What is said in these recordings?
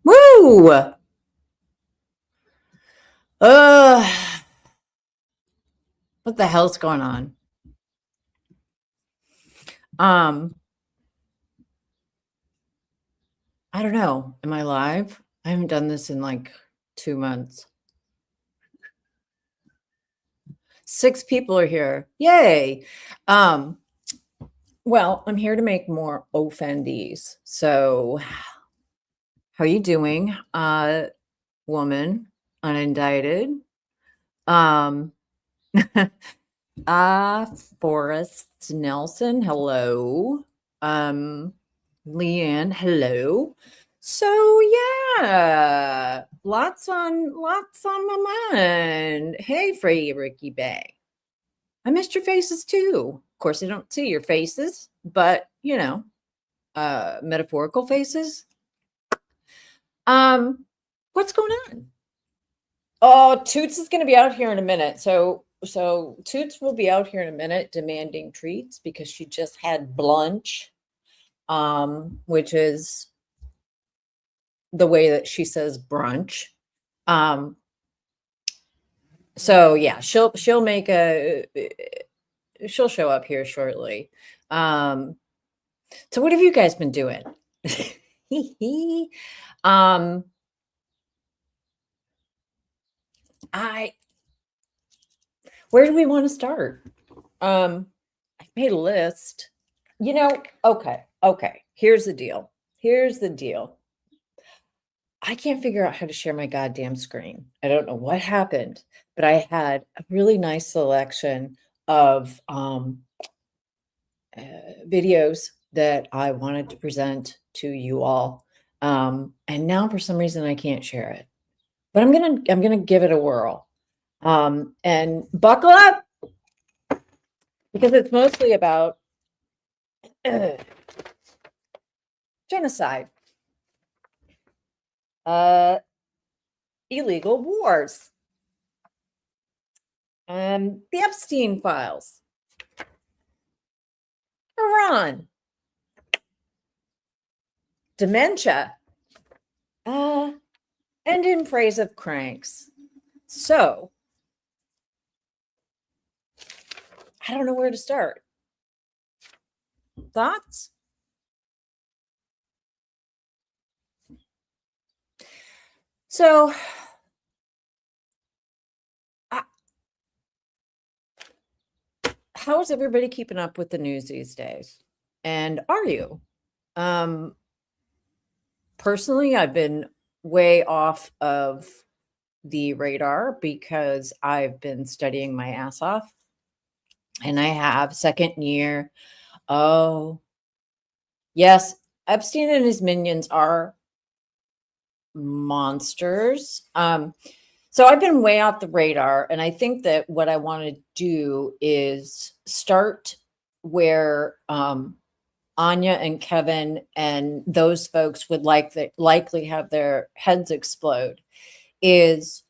Woo! What the hell's going on? Um, I don't know. Am I live? I haven't done this in like 2 months. 6 people are here. Yay. Um, well, I'm here to make more offendees. So, how you doing? Woman, unindicted. Um, Forrest Nelson, hello. Leanne, hello. So yeah, lots on my mind. Hey, Freddie Ricky Bay. I missed your faces too. Of course, I don't see your faces, but metaphorical faces. What's going on? Oh, Toots is going to be out here in a minute. So Toots will be out here in a minute demanding treats because she just had blunch, which is the way that she says brunch. So yeah, she'll show up here shortly. So what have you guys been doing? Where do we want to start? I made a list. Okay. Here's the deal. I can't figure out how to share my goddamn screen. I don't know what happened, but I had a really nice selection of videos that I wanted to present to you all. And now for some reason I can't share it. But I'm gonna give it a whirl. And buckle up because it's mostly about genocide, illegal wars, the Epstein files, Iran, dementia, and in praise of cranks. So I don't know where to start. Thoughts? So how is everybody keeping up with the news these days? And are you? Personally, I've been way off of the radar because I've been studying my ass off. And I have second year. Oh, yes, Epstein and his minions are monsters. So I've been way off the radar. And I think that what I want to do is start where Anya and Kevin and those folks would likely have their heads explode. Is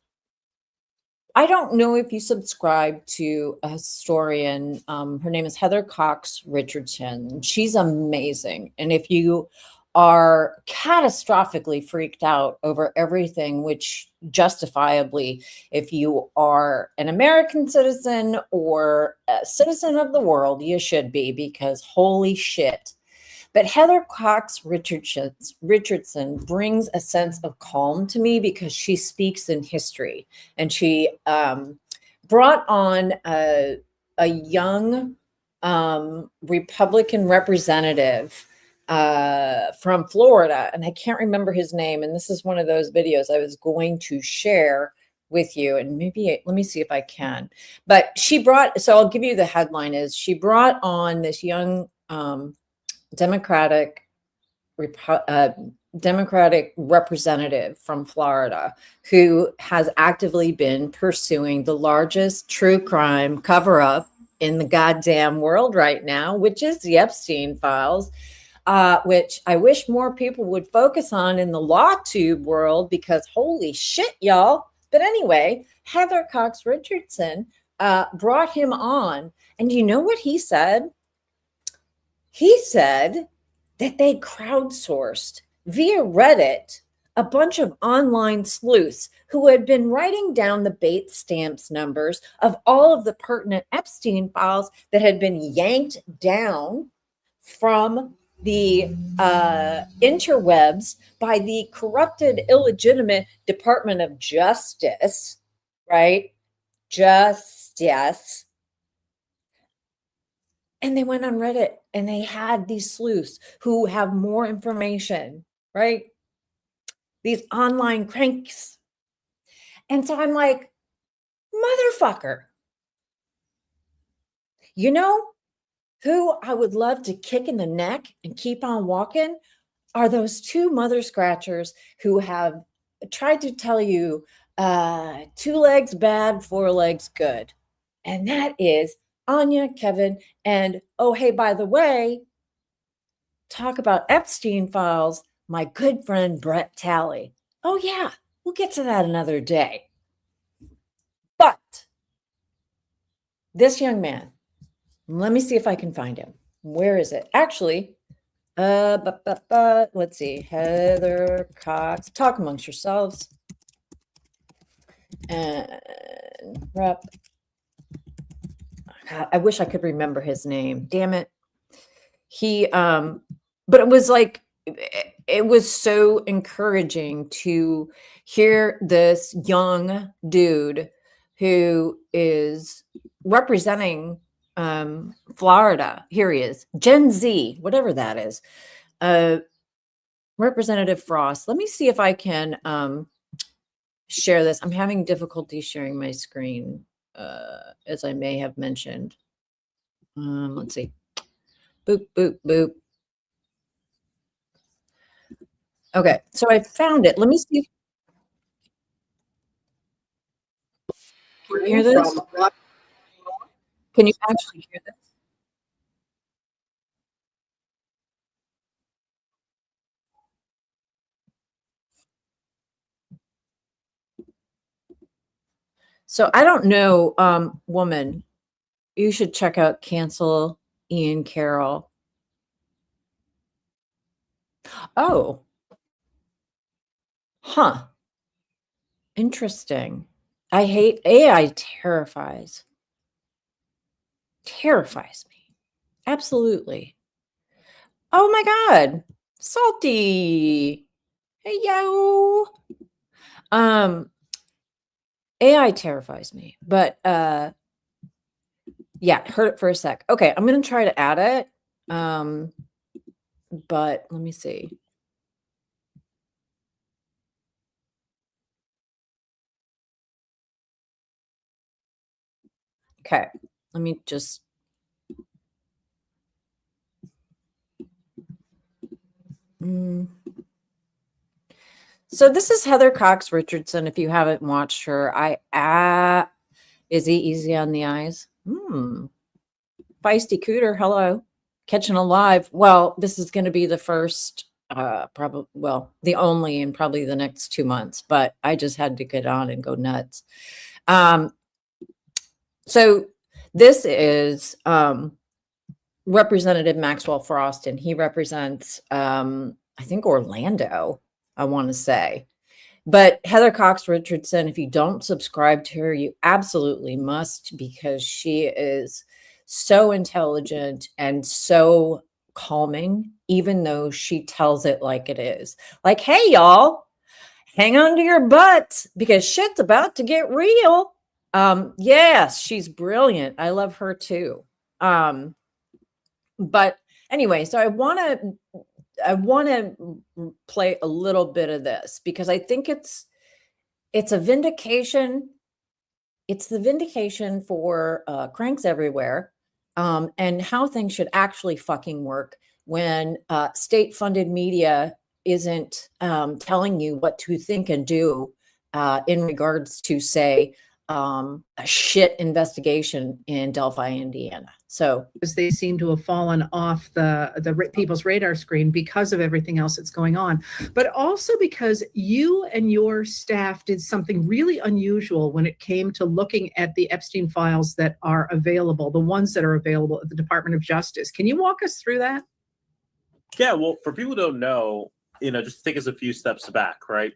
I don't know if you subscribe to a historian. Her name is Heather Cox Richardson. She's amazing. And if you are catastrophically freaked out over everything, which justifiably, if you are an American citizen or a citizen of the world, you should be, because holy shit. But Heather Cox Richardson brings a sense of calm to me because she speaks in history, and she brought on a young Republican representative from Florida, and I can't remember his name. And this is one of those videos I was going to share with you, and maybe let me see if I can. But so I'll give you the headline. Is she brought on this young Democratic representative from Florida who has actively been pursuing the largest true crime cover-up in the goddamn world right now, which is the Epstein files, which I wish more people would focus on in the law tube world, because holy shit, y'all. But anyway, Heather Cox Richardson brought him on, and you know what he said? He said that they crowdsourced via Reddit a bunch of online sleuths who had been writing down the Bates stamps numbers of all of the pertinent Epstein files that had been yanked down from the interwebs by the corrupted, illegitimate Department of Justice, right? Justice. And they went on Reddit and they had these sleuths who have more information, right? These online cranks. And so I'm like, motherfucker. You know who I would love to kick in the neck and keep on walking are those two mother scratchers who have tried to tell you 2 legs bad, 4 legs good. And that is Anya, Kevin, and oh, hey, by the way, talk about Epstein files, my good friend Brett Talley. Oh, yeah, we'll get to that another day. But this young man, let me see if I can find him. Where is it? Actually, let's see. Heather Cox. Talk amongst yourselves. And rep. God, I wish I could remember his name. Damn it. He but it was like it was so encouraging to hear this young dude who is representing Florida. Here he is, Gen Z, whatever that is. Representative Frost. Let me see if I can share this. I'm having difficulty sharing my screen, as I may have mentioned. Let's see. Boop, boop, boop. Okay, so I found it. Let me see. Can you hear this? Can you actually hear this? So I don't know, woman, you should check out Cancel Ian Carroll. Oh. Huh. Interesting. I hate AI terrifies me. Absolutely. Oh my God. Salty. Hey, yo. AI terrifies me, but yeah, heard it for a sec. Okay, I'm gonna try to add it. But let me see. Okay, let me just So this is Heather Cox Richardson. If you haven't watched her, is he easy on the eyes? Feisty Cooter, hello. Catching Alive. Well, this is going to be the first, probably, well, the only in probably the next 2 months, but I just had to get on and go nuts. So this is Representative Maxwell Frost, and he represents, I think, Orlando, I want to say. But Heather Cox Richardson, if you don't subscribe to her, you absolutely must, because she is so intelligent and so calming, even though she tells it like it is. Like, hey, y'all, hang on to your butts because shit's about to get real. Yes, she's brilliant. I love her too. But anyway, so I want to play a little bit of this because I think it's a vindication. It's the vindication for cranks everywhere, and how things should actually fucking work when state-funded media isn't telling you what to think and do in regards to, say, a shit investigation in Delphi, Indiana. So they seem to have fallen off the people's radar screen because of everything else that's going on, but also because you and your staff did something really unusual when it came to looking at the Epstein files that are available, the ones that are available at the Department of Justice. Can you walk us through that? Yeah, well, for people who don't know, just take us a few steps back, right?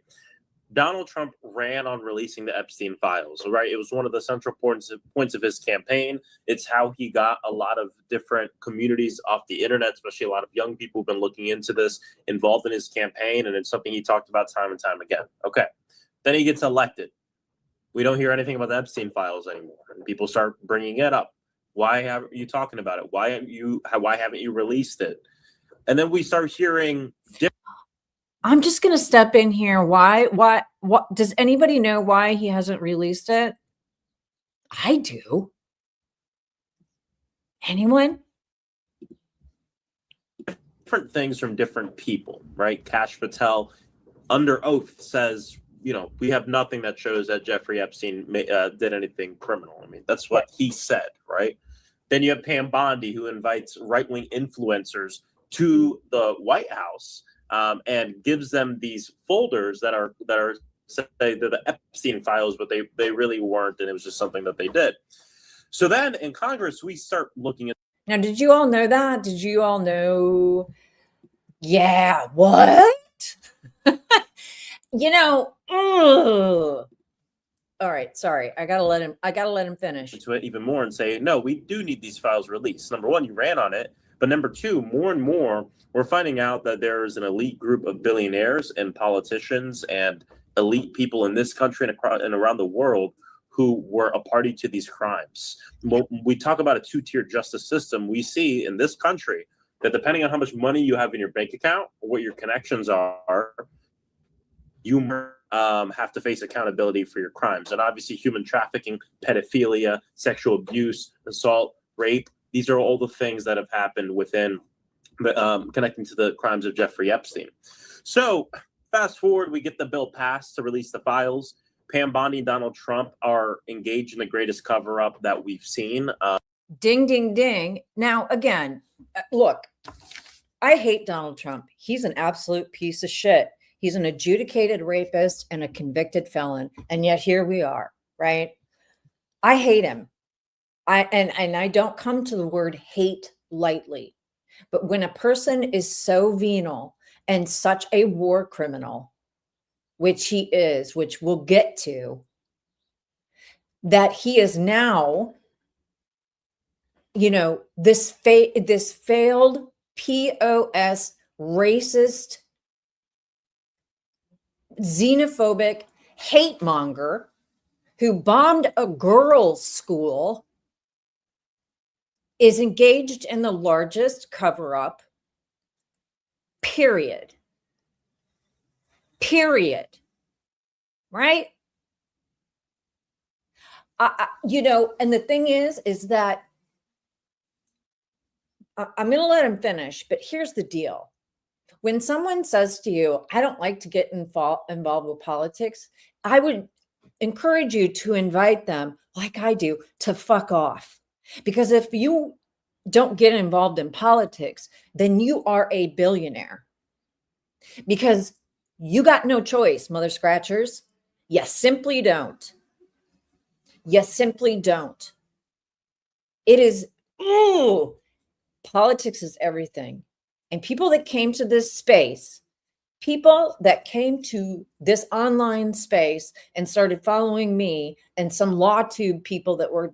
Donald Trump ran on releasing the Epstein files, right? It was one of the central points of his campaign. It's how he got a lot of different communities off the internet, especially a lot of young people who've been looking into this, involved in his campaign, and it's something he talked about time and time again. Okay. Then he gets elected. We don't hear anything about the Epstein files anymore. And people start bringing it up. Why haven't you talking about it? Why haven't you released it? And then we start hearing I'm just going to step in here. What does anybody know why he hasn't released it? I do. Anyone? different things from different people, right? Kash Patel, under oath, says, we have nothing that shows that Jeffrey Epstein did anything criminal. I mean, that's what he said, right? Then you have Pam Bondi, who invites right-wing influencers to the White House and gives them these folders that are say they're the Epstein files, but they really weren't, and it was just something that they did. So then in Congress, we start looking at. Now, did you all know that? Did you all know? Yeah, what? Ugh. All right, sorry. I gotta let him finish. To it even more and say, no, we do need these files released. Number one, you ran on it. But number two, more and more, we're finding out that there is an elite group of billionaires and politicians and elite people in this country and around the world who were a party to these crimes. When we talk about a two-tier justice system, we see in this country that depending on how much money you have in your bank account or what your connections are, you have to face accountability for your crimes. And obviously human trafficking, pedophilia, sexual abuse, assault, rape, these are all the things that have happened within the connecting to the crimes of Jeffrey Epstein. So fast forward, we get the bill passed to release the files. Pam Bondi and Donald Trump are engaged in the greatest cover-up that we've seen. Ding, ding, ding. Now, again, look, I hate Donald Trump. He's an absolute piece of shit. He's an adjudicated rapist and a convicted felon. And yet here we are, right? I hate him. I don't come to the word hate lightly. But when a person is so venal and such a war criminal, which he is, which we'll get to, that he is now, this failed POS racist, xenophobic hate monger who bombed a girls' school is engaged in the largest cover-up, period. Right? And the thing is that I'm going to let him finish, but here's the deal. When someone says to you, I don't like to get involved with politics, I would encourage you to invite them, like I do, to fuck off. Because if you don't get involved in politics, then you are a billionaire. Because you got no choice, mother scratchers. You simply don't. You simply don't. It is, politics is everything. And people that came to this space, people that came to this online space and started following me and some law tube people that were,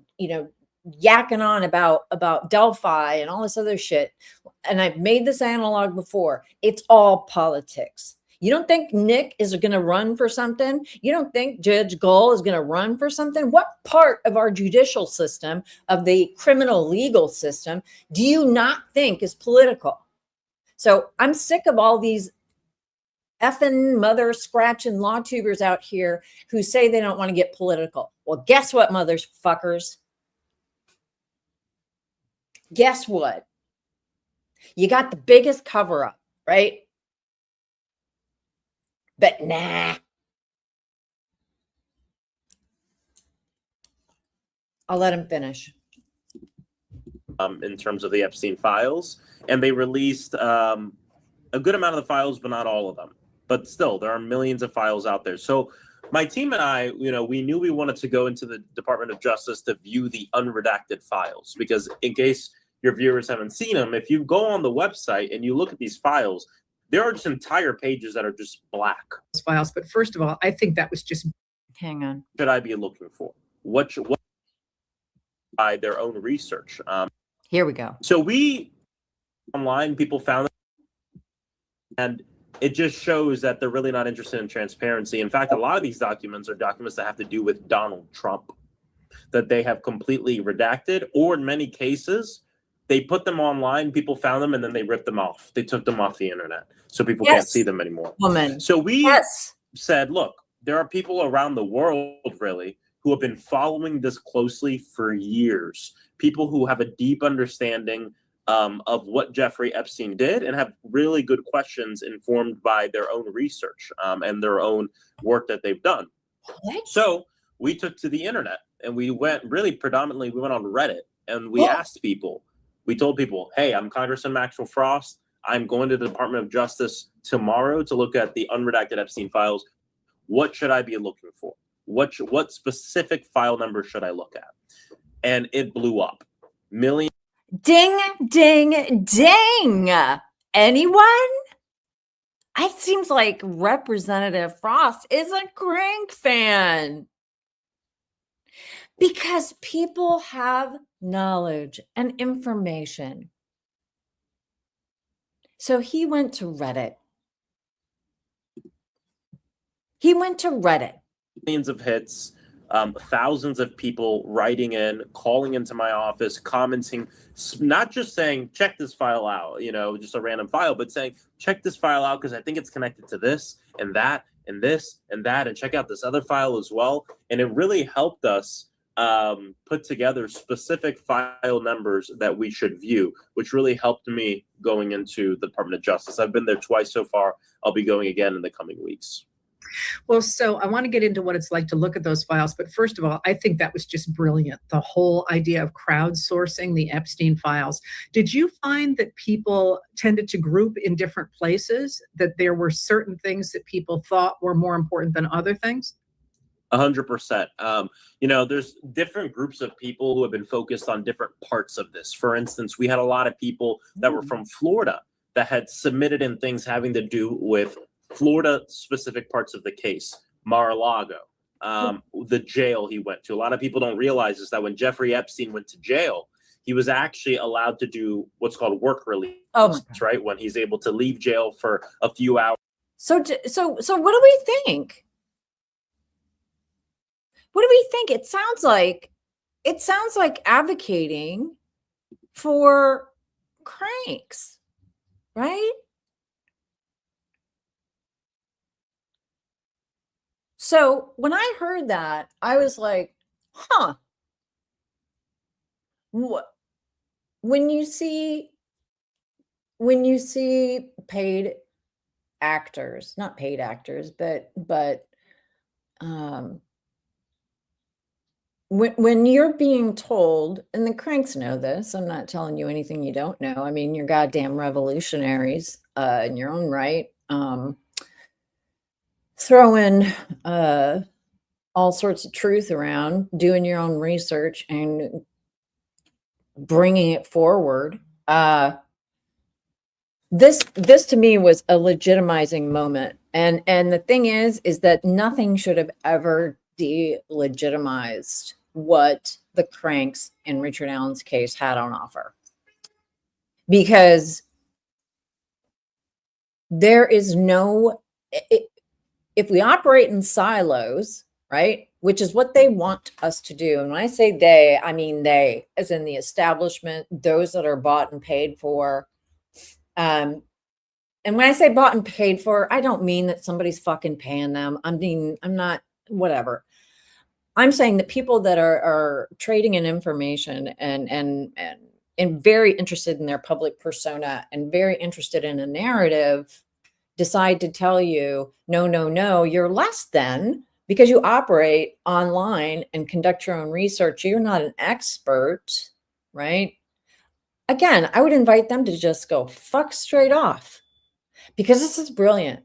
yakking on about Delphi and all this other shit. And I've made this analog before. It's all politics. You don't think Nick is going to run for something? You don't think Judge Gull is going to run for something? What part of our judicial system, of the criminal legal system, do you not think is political? So I'm sick of all these effing mother scratching law tubers out here who say they don't want to get political. Well, guess what, motherfuckers? Guess what? You got the biggest cover up, right? But nah. I'll let him finish. In terms of the Epstein files, and they released a good amount of the files, but not all of them. But still, there are millions of files out there. So my team and I, we knew we wanted to go into the Department of Justice to view the unredacted files, because in case your viewers haven't seen them, if you go on the website and you look at these files, There are just entire pages that are just black. Files. But first of all, I think that was just. Hang on. Should I be looking for? What by their own research? Here we go. So we online people found it, and it just shows that they're really not interested in transparency. In fact, a lot of these documents are documents that have to do with Donald Trump that they have completely redacted, or in many cases, they put them online, people found them, and then they ripped them off. They took them off the internet, so people can't see them anymore. Woman. So we Yes. said, look, there are people around the world, really, who have been following this closely for years. People who have a deep understanding of what Jeffrey Epstein did and have really good questions informed by their own research and their own work that they've done. What? So we took to the internet and we went really predominantly, we went on Reddit and we asked people, we told people, hey, I'm Congressman Maxwell Frost. I'm going to the Department of Justice tomorrow to look at the unredacted Epstein files. What should I be looking for? What specific file number should I look at? And it blew up. Millions. Ding, ding, ding. Anyone? It seems like Representative Frost is a crank fan. Because people have knowledge and information. So he went to Reddit. Millions of hits, thousands of people writing in, calling into my office, commenting, not just saying, check this file out, just a random file, but saying, check this file out because I think it's connected to this and that and this and that, and check out this other file as well. And it really helped us put together specific file numbers that we should view, which really helped me going into the Department of Justice. I've been there twice so far. I'll be going again in the coming weeks. Well, so I want to get into what it's like to look at those files. But first of all, I think that was just brilliant. The whole idea of crowdsourcing the Epstein files. Did you find that people tended to group in different places, that there were certain things that people thought were more important than other things? 100%. There's different groups of people who have been focused on different parts of this. For instance, we had a lot of people that were from Florida that had submitted in things having to do with Florida specific parts of the case, Mar-a-Lago, the jail he went to. A lot of people don't realize is that when Jeffrey Epstein went to jail, he was actually allowed to do what's called work release, right? When he's able to leave jail for a few hours. So what do we think? What do we think? It sounds like advocating for cranks, right? So when I heard that, I was like, huh. What? When you see paid actors, not paid actors, but when you're being told, and the cranks know this, I'm not telling you anything you don't know. I mean, you're goddamn revolutionaries in your own right. Throwing all sorts of truth around, doing your own research and bringing it forward. This to me was a legitimizing moment. And the thing is that nothing should have ever delegitimized what the cranks in Richard Allen's case had on offer. Because there is no, if we operate in silos, right, which is what they want us to do. And when I say they, I mean they, as in the establishment, those that are bought and paid for. And when I say bought and paid for, I don't mean that somebody's fucking paying them. I'm not, whatever. I'm saying that people that are trading in information and very interested in their public persona and very interested in a narrative decide to tell you, no, you're less than, because you operate online and conduct your own research. You're not an expert, right? Again, I would invite them to just go fuck straight off, because this is brilliant.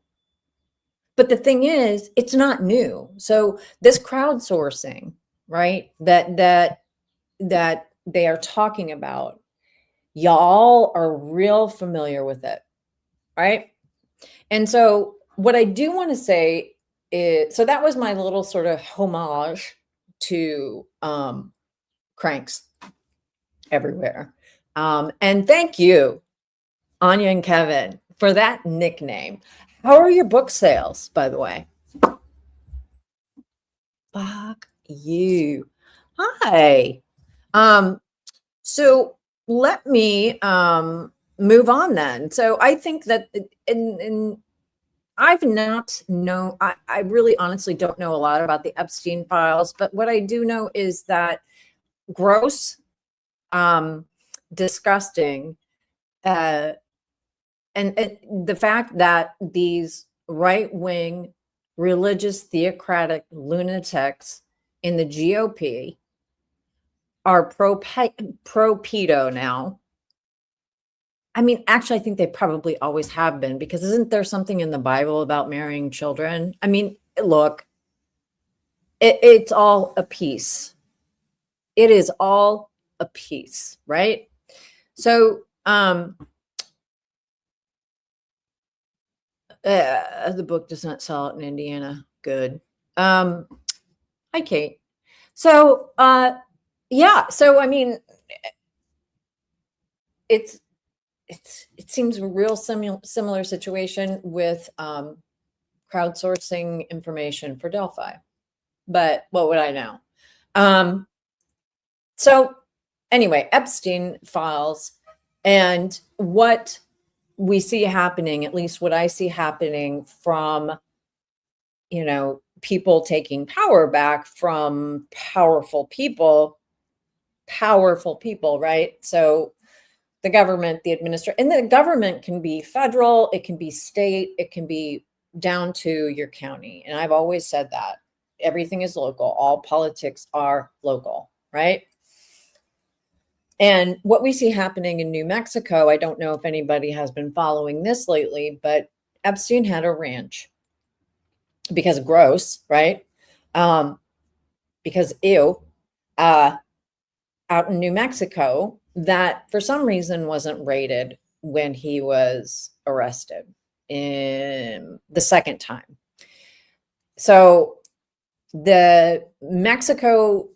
But the thing is, it's not new. So this crowdsourcing, right, that they are talking about, y'all are real familiar with it, right? And so what I do want to say is, so that was my little sort of homage to cranks everywhere. And thank you, Anya and Kevin, for that nickname. How are your book sales, by the way? Fuck you. Hi. So let me move on then. So I think that in I've not know I really honestly don't know a lot about the Epstein files, but what I do know is that gross, disgusting, and the fact that these right-wing religious theocratic lunatics in the GOP are pro pedo now. I mean, actually, I think they probably always have been, because isn't there something in the Bible about marrying children? I mean, look, it's all a piece. It is all a piece, right? So, the book does not sell it in Indiana. Good. Hi, Kate. So, yeah. So, I mean, it seems a real similar situation with crowdsourcing information for Delphi. But what would I know? So anyway, Epstein files, and what we see happening, at least what I see happening from, people taking power back from powerful people, right? So the government, the administration, and the government can be federal, it can be state, it can be down to your county. And I've always said that everything is local. All politics are local, right? And what we see happening in New Mexico, I don't know if anybody has been following this lately, but Epstein had a ranch because gross, right? Because ew, out in New Mexico, that for some reason wasn't raided when he was arrested in the second time. So the Mexico,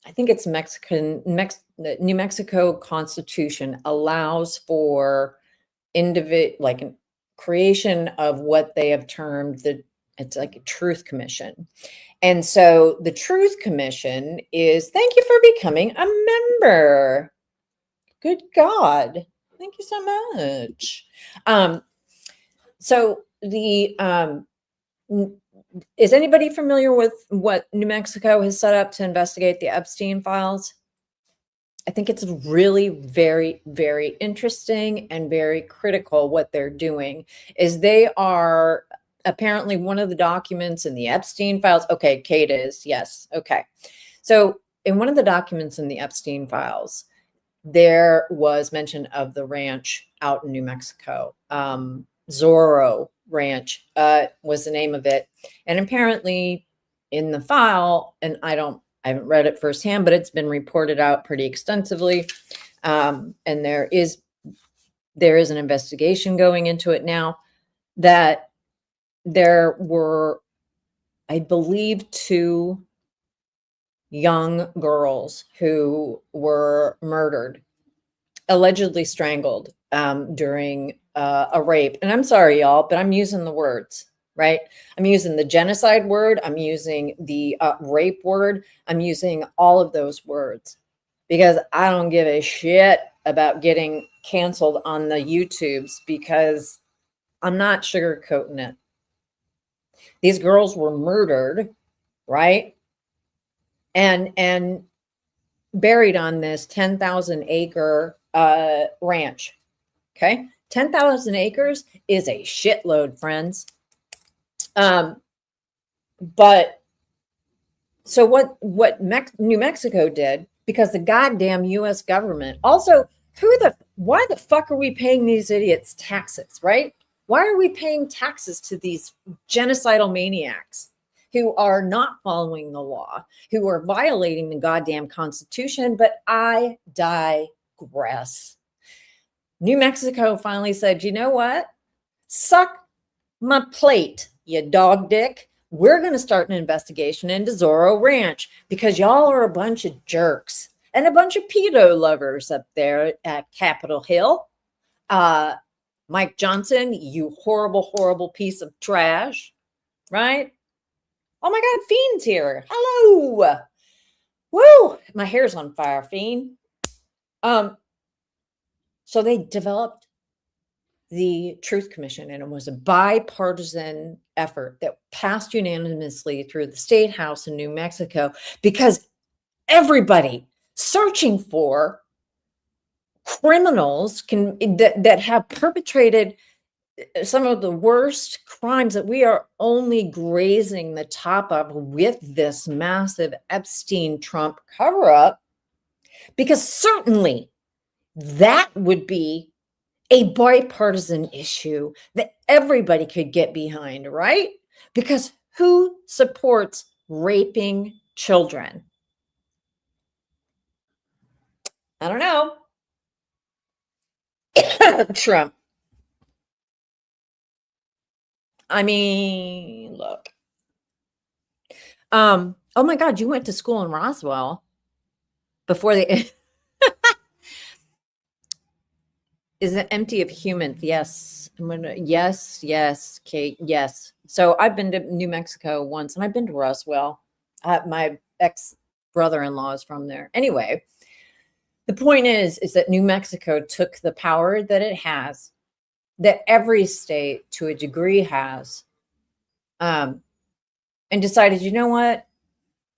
I think it's the New Mexico Constitution allows for creation of what they have termed it's like a truth commission. And so the Truth Commission is, thank you for becoming a member. Good God. Thank you so much. So is anybody familiar with what New Mexico has set up to investigate the Epstein files? I think it's really very, very interesting and very critical. What they're doing is they are apparently one of the documents in the Epstein files. Okay, Kate is, yes. Okay. So in one of the documents in the Epstein files, there was mention of the ranch out in New Mexico. Zorro Ranch was the name of it. And apparently in the file, and I haven't read it firsthand, but it's been reported out pretty extensively. And there is an investigation going into it now, that there were, I believe, 2 young girls who were murdered, allegedly strangled during a rape. And I'm sorry, y'all, but I'm using the words, right? I'm using the genocide word. I'm using the rape word. I'm using all of those words because I don't give a shit about getting canceled on the YouTubes, because I'm not sugarcoating it. These girls were murdered, right? And buried on this 10,000 acre ranch. Okay. 10,000 acres is a shitload, friends. But so what New Mexico did, because the goddamn US government also, why the fuck are we paying these idiots taxes, right? Why are we paying taxes to these genocidal maniacs who are not following the law, who are violating the goddamn Constitution? But I digress. New Mexico finally said, you know what? Suck my plate, you dog dick. We're going to start an investigation into Zorro Ranch because y'all are a bunch of jerks and a bunch of pedo lovers up there at Capitol Hill. Mike Johnson, you horrible, horrible piece of trash, right? Oh my God, Fiend's here. Hello. Woo, my hair's on fire, Fiend. So they developed the Truth Commission, and it was a bipartisan effort that passed unanimously through the state house in New Mexico because everybody searching for criminals that have perpetrated some of the worst crimes that we are only grazing the top of with this massive Epstein Trump cover-up, because certainly that would be a bipartisan issue that everybody could get behind, right? Because who supports raping children? I don't know. Trump. I mean, look. Oh my God, you went to school in Roswell before they Is it empty of humans? Yes. Yes, Kate. Yes. So I've been to New Mexico once, and I've been to Roswell. My ex brother-in-law is from there. Anyway, the point is that New Mexico took the power that it has, that every state to a degree has, and decided, you know what?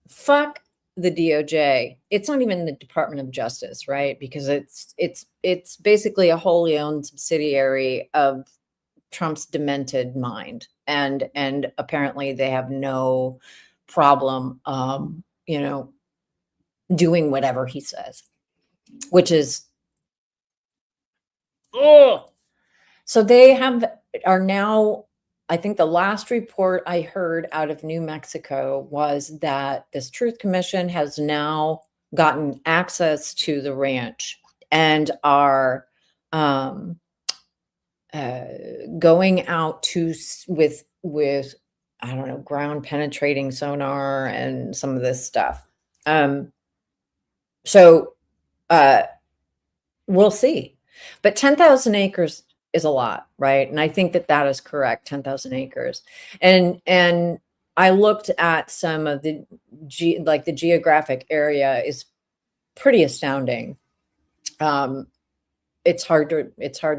Fuck the DOJ. It's not even the Department of Justice, right? Because it's basically a wholly owned subsidiary of Trump's demented mind, and apparently they have no problem, doing whatever he says, which is, oh. So they are now. I think the last report I heard out of New Mexico was that this Truth Commission has now gotten access to the ranch and are going out with I don't know, ground penetrating sonar and some of this stuff. So we'll see. But 10,000 acres is a lot, right? And I think that is correct, 10,000 acres. And I looked at some of the the geographic area is pretty astounding. It's hard to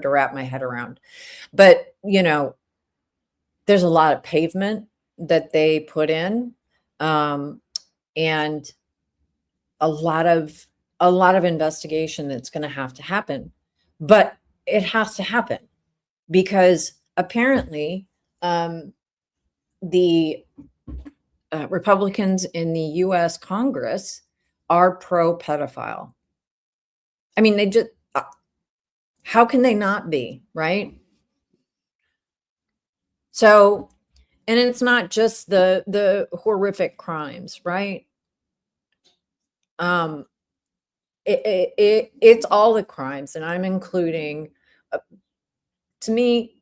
wrap my head around. But, there's a lot of pavement that they put in, and a lot of investigation that's going to have to happen. But it has to happen because apparently the Republicans in the U.S. Congress are pro-pedophile. I mean, they just, how can they not be, right? So, and it's not just the horrific crimes, right? It's all the crimes, and I'm including, to me,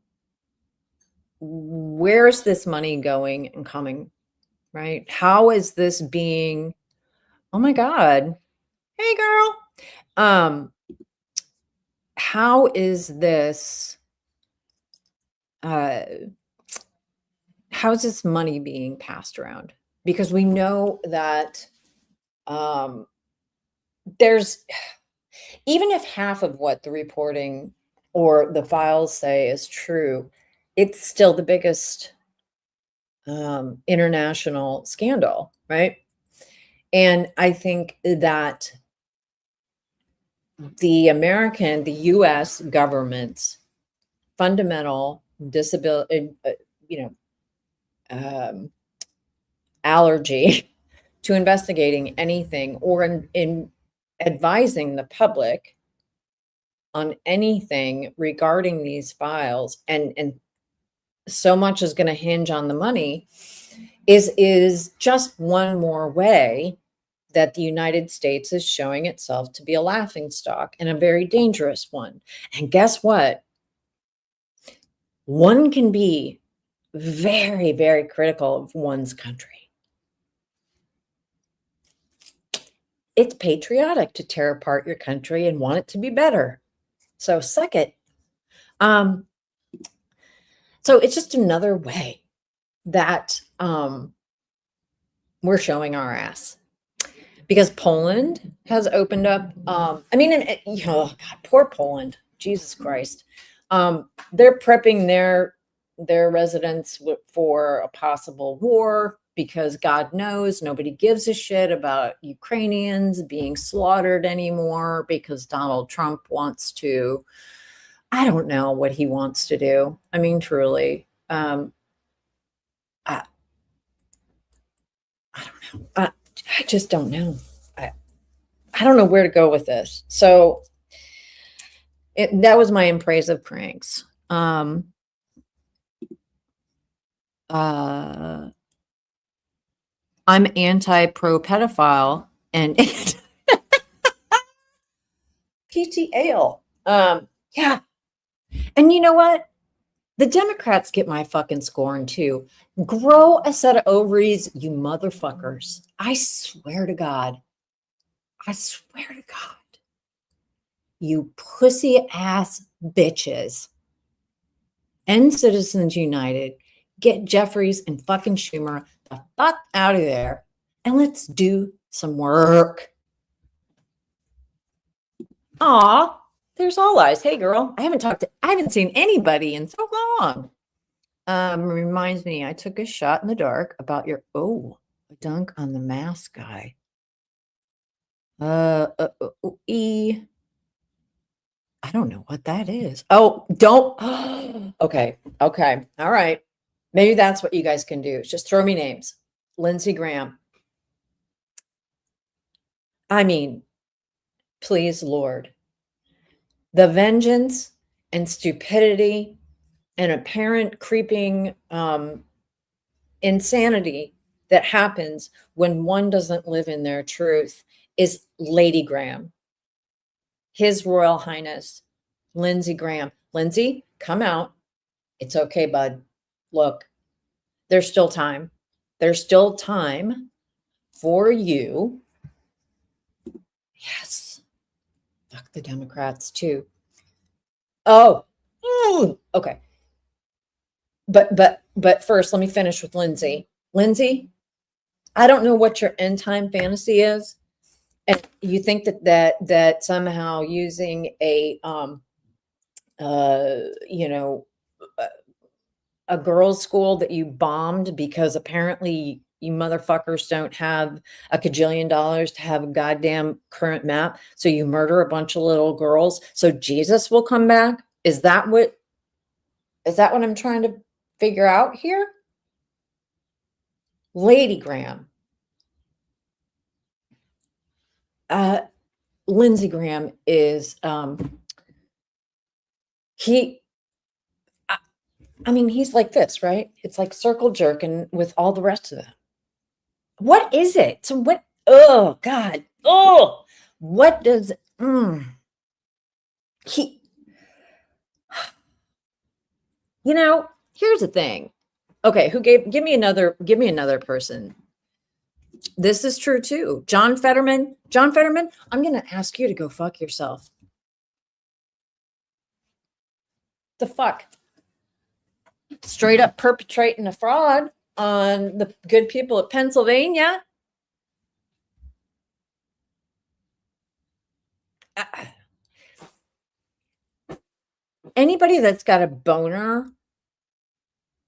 where's this money going and coming, right? How is this being, oh my God, hey girl, how is this, how's this money being passed around? Because we know that there's, even if half of what the reporting or the files say is true, it's still the biggest international scandal, right? And I think that the U.S. government's fundamental disability, allergy to investigating anything or in advising the public on anything regarding these files, and so much is going to hinge on the money, is just one more way that the United States is showing itself to be a laughingstock, and a very dangerous one. And guess what? One can be very, very critical of one's country. It's patriotic to tear apart your country and want it to be better. So suck it. So it's just another way that we're showing our ass. Because Poland has opened up, oh God, poor Poland, Jesus Christ. They're prepping their residents for a possible war because God knows nobody gives a shit about Ukrainians being slaughtered anymore because Donald Trump wants to, I don't know what he wants to do. I mean, truly, I don't know. I just don't know. I don't know where to go with this. So that was my in praise of pranks. I'm anti-pro pedophile and PTAL. Yeah. And you know what? The Democrats get my fucking scorn too. Grow a set of ovaries, you motherfuckers. I swear to God. I swear to God. You pussy ass bitches. End Citizens United. Get Jeffries and fucking Schumer the fuck out of there. And let's do some work. Aw, there's All Eyes. Hey girl, I haven't seen anybody in so long. Reminds me, I took a shot in the dark about your a dunk on the mask guy. I don't know what that is. Oh, don't. Okay. All right. Maybe that's what you guys can do. Just throw me names. Lindsey Graham. I mean, please, Lord. The vengeance and stupidity and apparent creeping insanity that happens when one doesn't live in their truth is Lady Graham. His Royal Highness, Lindsey Graham. Lindsey, come out. It's okay, bud. Look, there's still time. There's still time for you. Yes. Fuck the Democrats too. Oh, okay. But first, let me finish with Lindsey. Lindsey, I don't know what your end time fantasy is, and you think that somehow using a a girls' school that you bombed because apparently you motherfuckers don't have a cajillion dollars to have a goddamn current map, so you murder a bunch of little girls so Jesus will come back? Is that what I'm trying to figure out here? Lady Graham. Lindsey Graham is he's like this, right? It's like circle jerking with all the rest of them. What is it? So what? Oh God. Oh, what does he? Here's the thing. Okay, give me another person. This is true too. John Fetterman, I'm going to ask you to go fuck yourself. The fuck? Straight up perpetrating a fraud on the good people of Pennsylvania. Anybody that's got a boner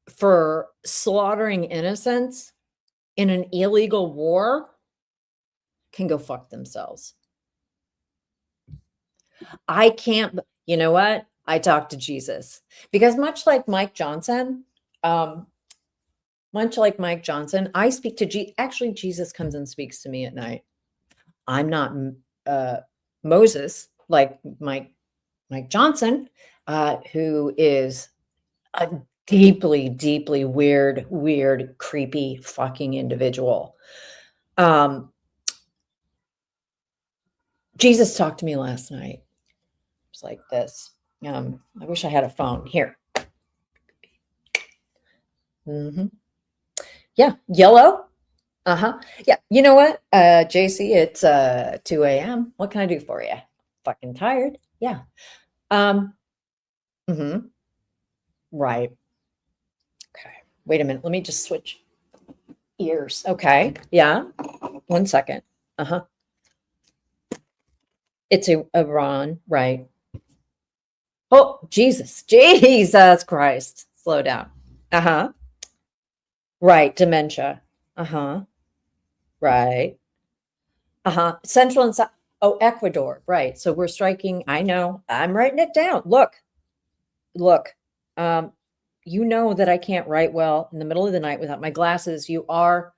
for slaughtering innocents in an illegal war can go fuck themselves. I can't, you know what? I talk to Jesus because much like Mike Johnson, I speak to actually, Jesus comes and speaks to me at night. I'm not Moses like Mike Johnson, who is a deeply, deeply weird, creepy fucking individual. Jesus talked to me last night. It's like this. I wish I had a phone here. Mm-hmm. Yeah. Yellow. Uh-huh. Yeah. You know what? JC, it's 2 a.m. What can I do for you? Fucking tired. Yeah. Um, mm-hmm. Right. Okay. Wait a minute. Let me just switch ears. Okay. Yeah. 1 second. Uh-huh. It's Iran, right? Oh, Jesus. Jesus Christ. Slow down. Uh-huh. Right. Dementia. Uh-huh. Right. Uh-huh. Central and South. Oh, Ecuador. Right. So we're striking. I know. I'm writing it down. Look. Um, you know that I can't write well in the middle of the night without my glasses. You are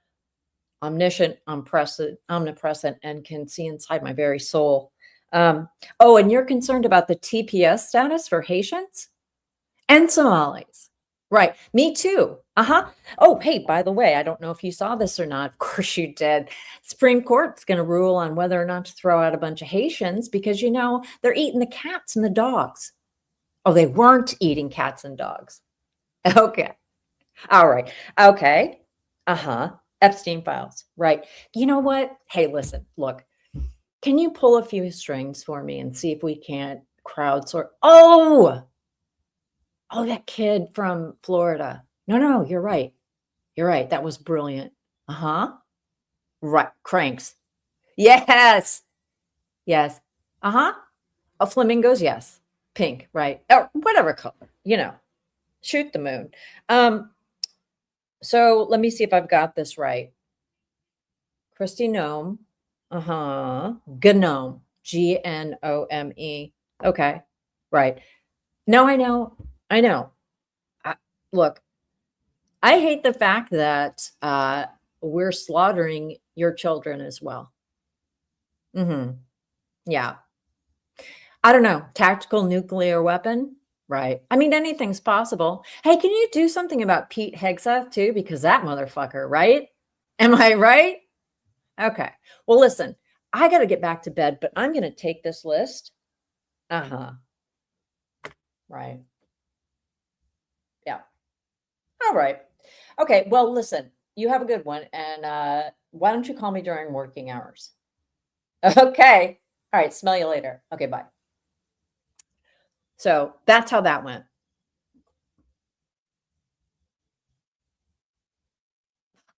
omniscient, omnipresent, and can see inside my very soul. Oh, and you're concerned about the TPS status for Haitians and Somalis. Right. Me too. Uh-huh. Oh, hey, by the way, I don't know if you saw this or not. Of course you did. Supreme Court's going to rule on whether or not to throw out a bunch of Haitians because, they're eating the cats and the dogs. Oh, they weren't eating cats and dogs. Okay. All right. Okay. Uh-huh. Epstein files. Right. You know what? Hey, listen, look, can you pull a few strings for me and see if we can't crowdsource? Oh, that kid from Florida. No, you're right. You're right. That was brilliant. Uh-huh. Right. Cranks. Yes. Yes. Uh-huh. Flamingos. Yes. Pink. Right. Or whatever color, shoot the moon. So let me see if I've got this right. Christy Gnome. Uh-huh. Gnome. Gnome. Okay. Right. No, I know. I know. Look, I hate the fact that we're slaughtering your children as well. Mm-hmm. Yeah. I don't know. Tactical nuclear weapon? Right. I mean, anything's possible. Hey, can you do something about Pete Hegseth too? Because that motherfucker, right? Am I right? Okay. Well, listen, I got to get back to bed, but I'm going to take this list. Uh-huh. Right. Yeah. All right. Okay. Well, listen, you have a good one. And why don't you call me during working hours? Okay. All right. Smell you later. Okay. Bye. So that's how that went.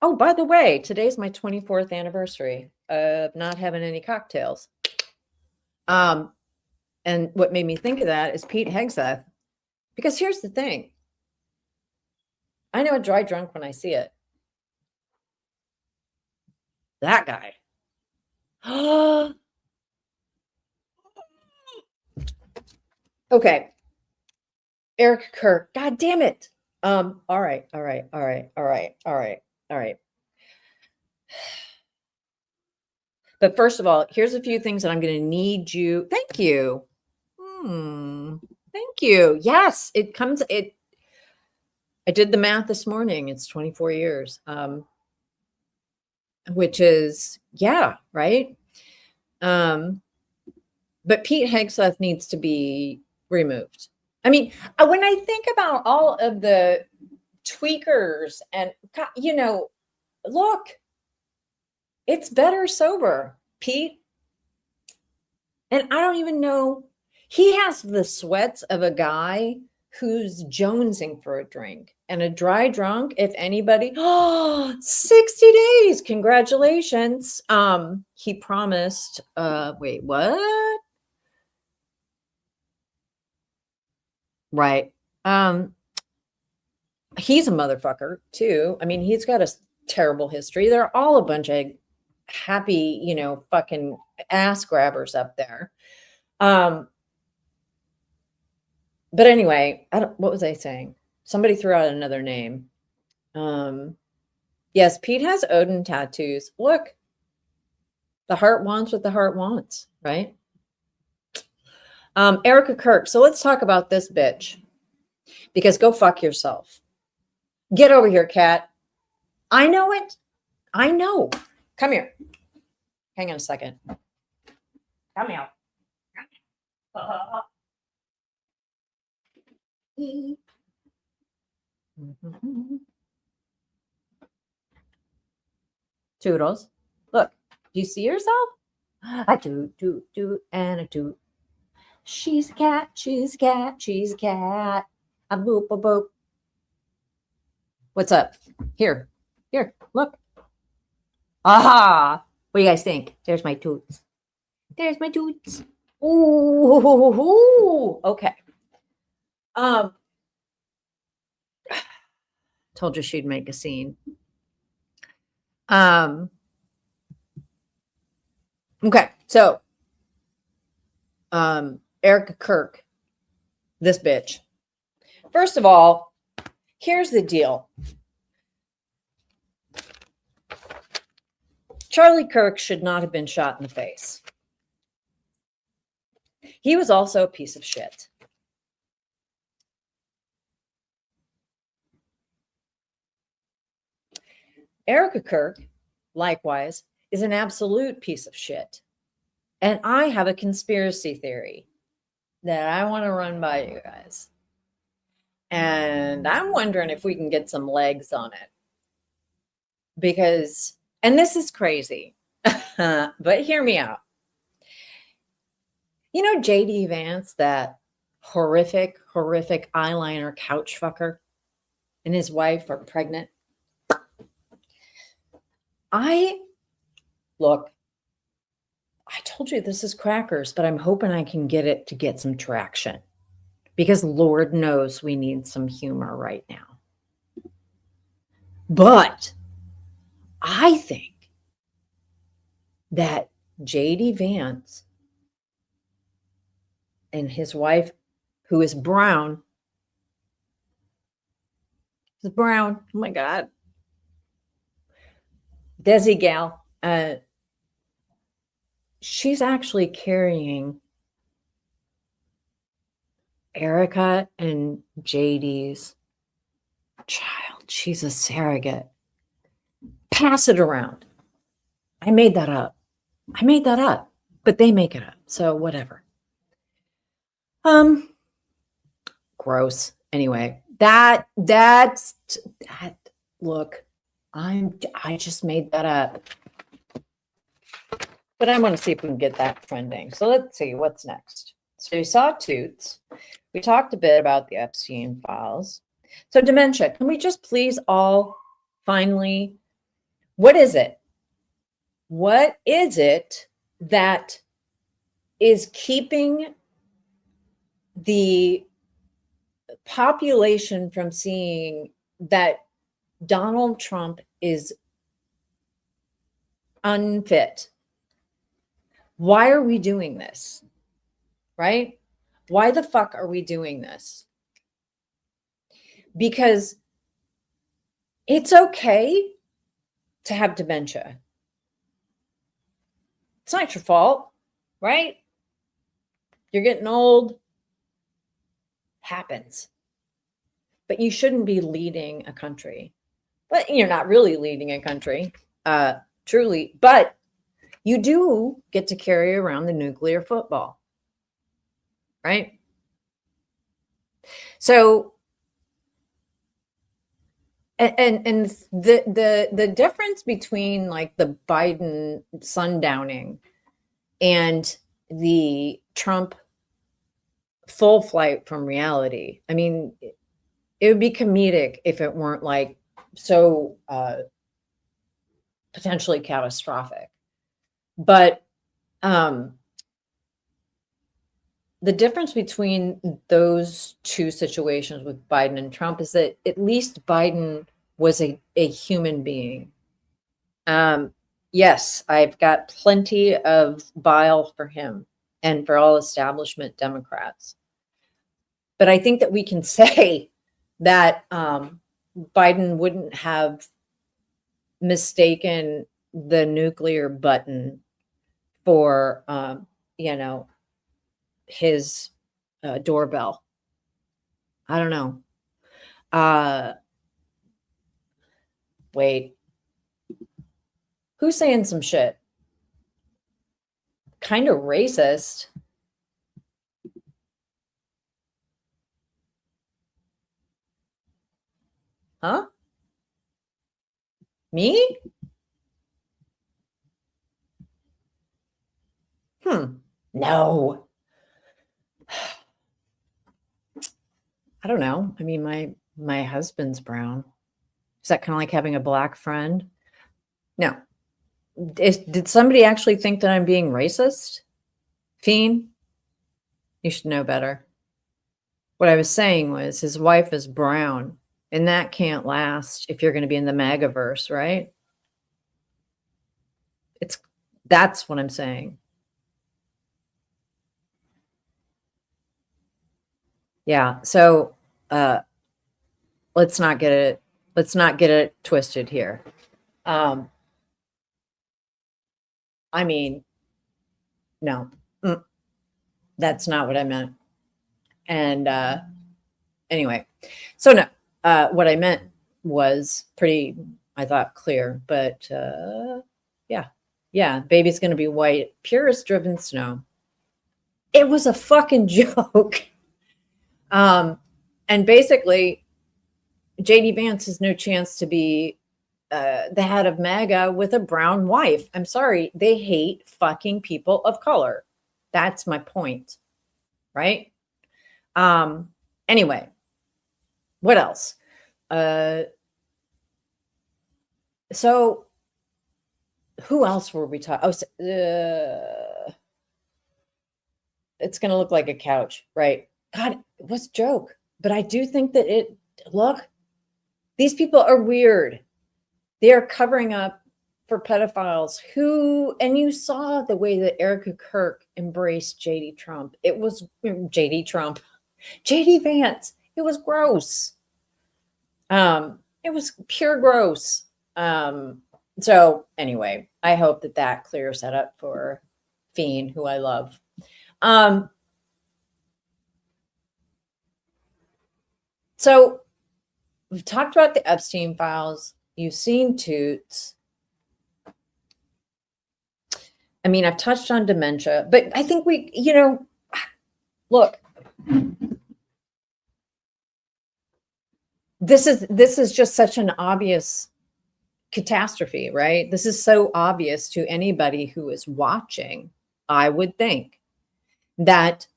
Oh, by the way, today's my 24th anniversary of not having any cocktails. And what made me think of that is Pete Hegseth. Because here's the thing. I know a dry drunk when I see it. That guy. Okay. Eric Kirk. God damn it. All right. But first of all, here's a few things that I'm going to need you. Thank you. Thank you. Yes, I did the math this morning. It's 24 years. Which is, yeah, right. But Pete Hegseth needs to be removed. I mean, when I think about all of the tweakers and, look, it's better sober, Pete. And I don't even know, he has the sweats of a guy who's jonesing for a drink. And a dry drunk, if anybody, 60 days, congratulations. He promised, wait, what? Right. He's a motherfucker too. I mean, he's got a terrible history. They're all a bunch of happy, fucking ass grabbers up there. But anyway, what was I saying? Somebody threw out another name. Yes, Pete has Odin tattoos. Look, the heart wants what the heart wants, right? Erica Kirk. So let's talk about this bitch. Because go fuck yourself. Get over here, cat. I know it. I know. Come here. Hang on a second. Come here. Toodles. Look, do you see yourself? A toot, toot, toot, and a toot. She's a cat, she's a cat, she's a cat. A boop, a boop. What's up? Here, look. Aha! What do you guys think? There's my Toots. There's my Toots. Ooh, okay. Told you she'd make a scene. Okay, so Erica Kirk, this bitch. First of all, here's the deal. Charlie Kirk should not have been shot in the face. He was also a piece of shit. Erica Kirk, likewise, is an absolute piece of shit. And I have a conspiracy theory that I want to run by you guys. And I'm wondering if we can get some legs on it. Because, and this is crazy, but hear me out. You know J.D. Vance, that horrific eyeliner couch fucker, and his wife are pregnant? I told you this is crackers, but I'm hoping I can get it to get some traction, because Lord knows we need some humor right now. But I think that J.D. Vance and his wife, who is brown, oh my God, Desi gal, she's actually carrying Erica and JD's child. She's a surrogate. Pass it around. I made that up, but they make it up. So whatever. Gross. Anyway, that's look, I just made that up. But I want to see if we can get that trending. So let's see what's next. So you saw Toots. We talked a bit about the Epstein files. So dementia, can we just please all finally, what is it? What is it that is keeping the population from seeing that Donald Trump is unfit? Why are we doing this? Right? Why the fuck are we doing this? Because it's okay to have dementia. It's not your fault, right? You're getting old. Happens. But you shouldn't be leading a country. But you're not really leading a country, truly. But you do get to carry around the nuclear football, right? So, and the difference between like the Biden sundowning and the Trump full flight from reality, I mean, it would be comedic if it weren't like so potentially catastrophic. But the difference between those two situations with Biden and Trump is that at least Biden was a human being. Yes, I've got plenty of bile for him and for all establishment Democrats. But I think that we can say that Biden wouldn't have mistaken the nuclear button for, his doorbell. I don't know. Wait. Who's saying some shit? Kind of racist. Huh? Me? No. I don't know. I mean, my husband's brown. Is that kind of like having a black friend? No. Did somebody actually think that I'm being racist? Fiend? You should know better. What I was saying was his wife is brown, and that can't last if you're going to be in the MAGAverse, right? That's what I'm saying. Yeah. So let's not get it twisted here. I mean, no, that's not what I meant. And anyway, so no, what I meant was pretty, I thought, clear, but yeah, baby's going to be white, pure as driven snow. It was a fucking joke. And basically, JD Vance has no chance to be the head of MAGA with a brown wife. I'm sorry, they hate fucking people of color. That's my point, right? Anyway, what else? So who else were we talking? Oh, it's going to look like a couch, right? God, it was a joke, but I do think that look, these people are weird. They are covering up for pedophiles and you saw the way that Erica Kirk embraced JD Trump. It was JD Vance. It was gross. It was pure gross. So anyway, I hope that clears that up for Fiend, who I love. So we've talked about the Epstein files. You've seen Toots. I mean, I've touched on dementia, but I think look, this is just such an obvious catastrophe, right? This is so obvious to anybody who is watching. I would think that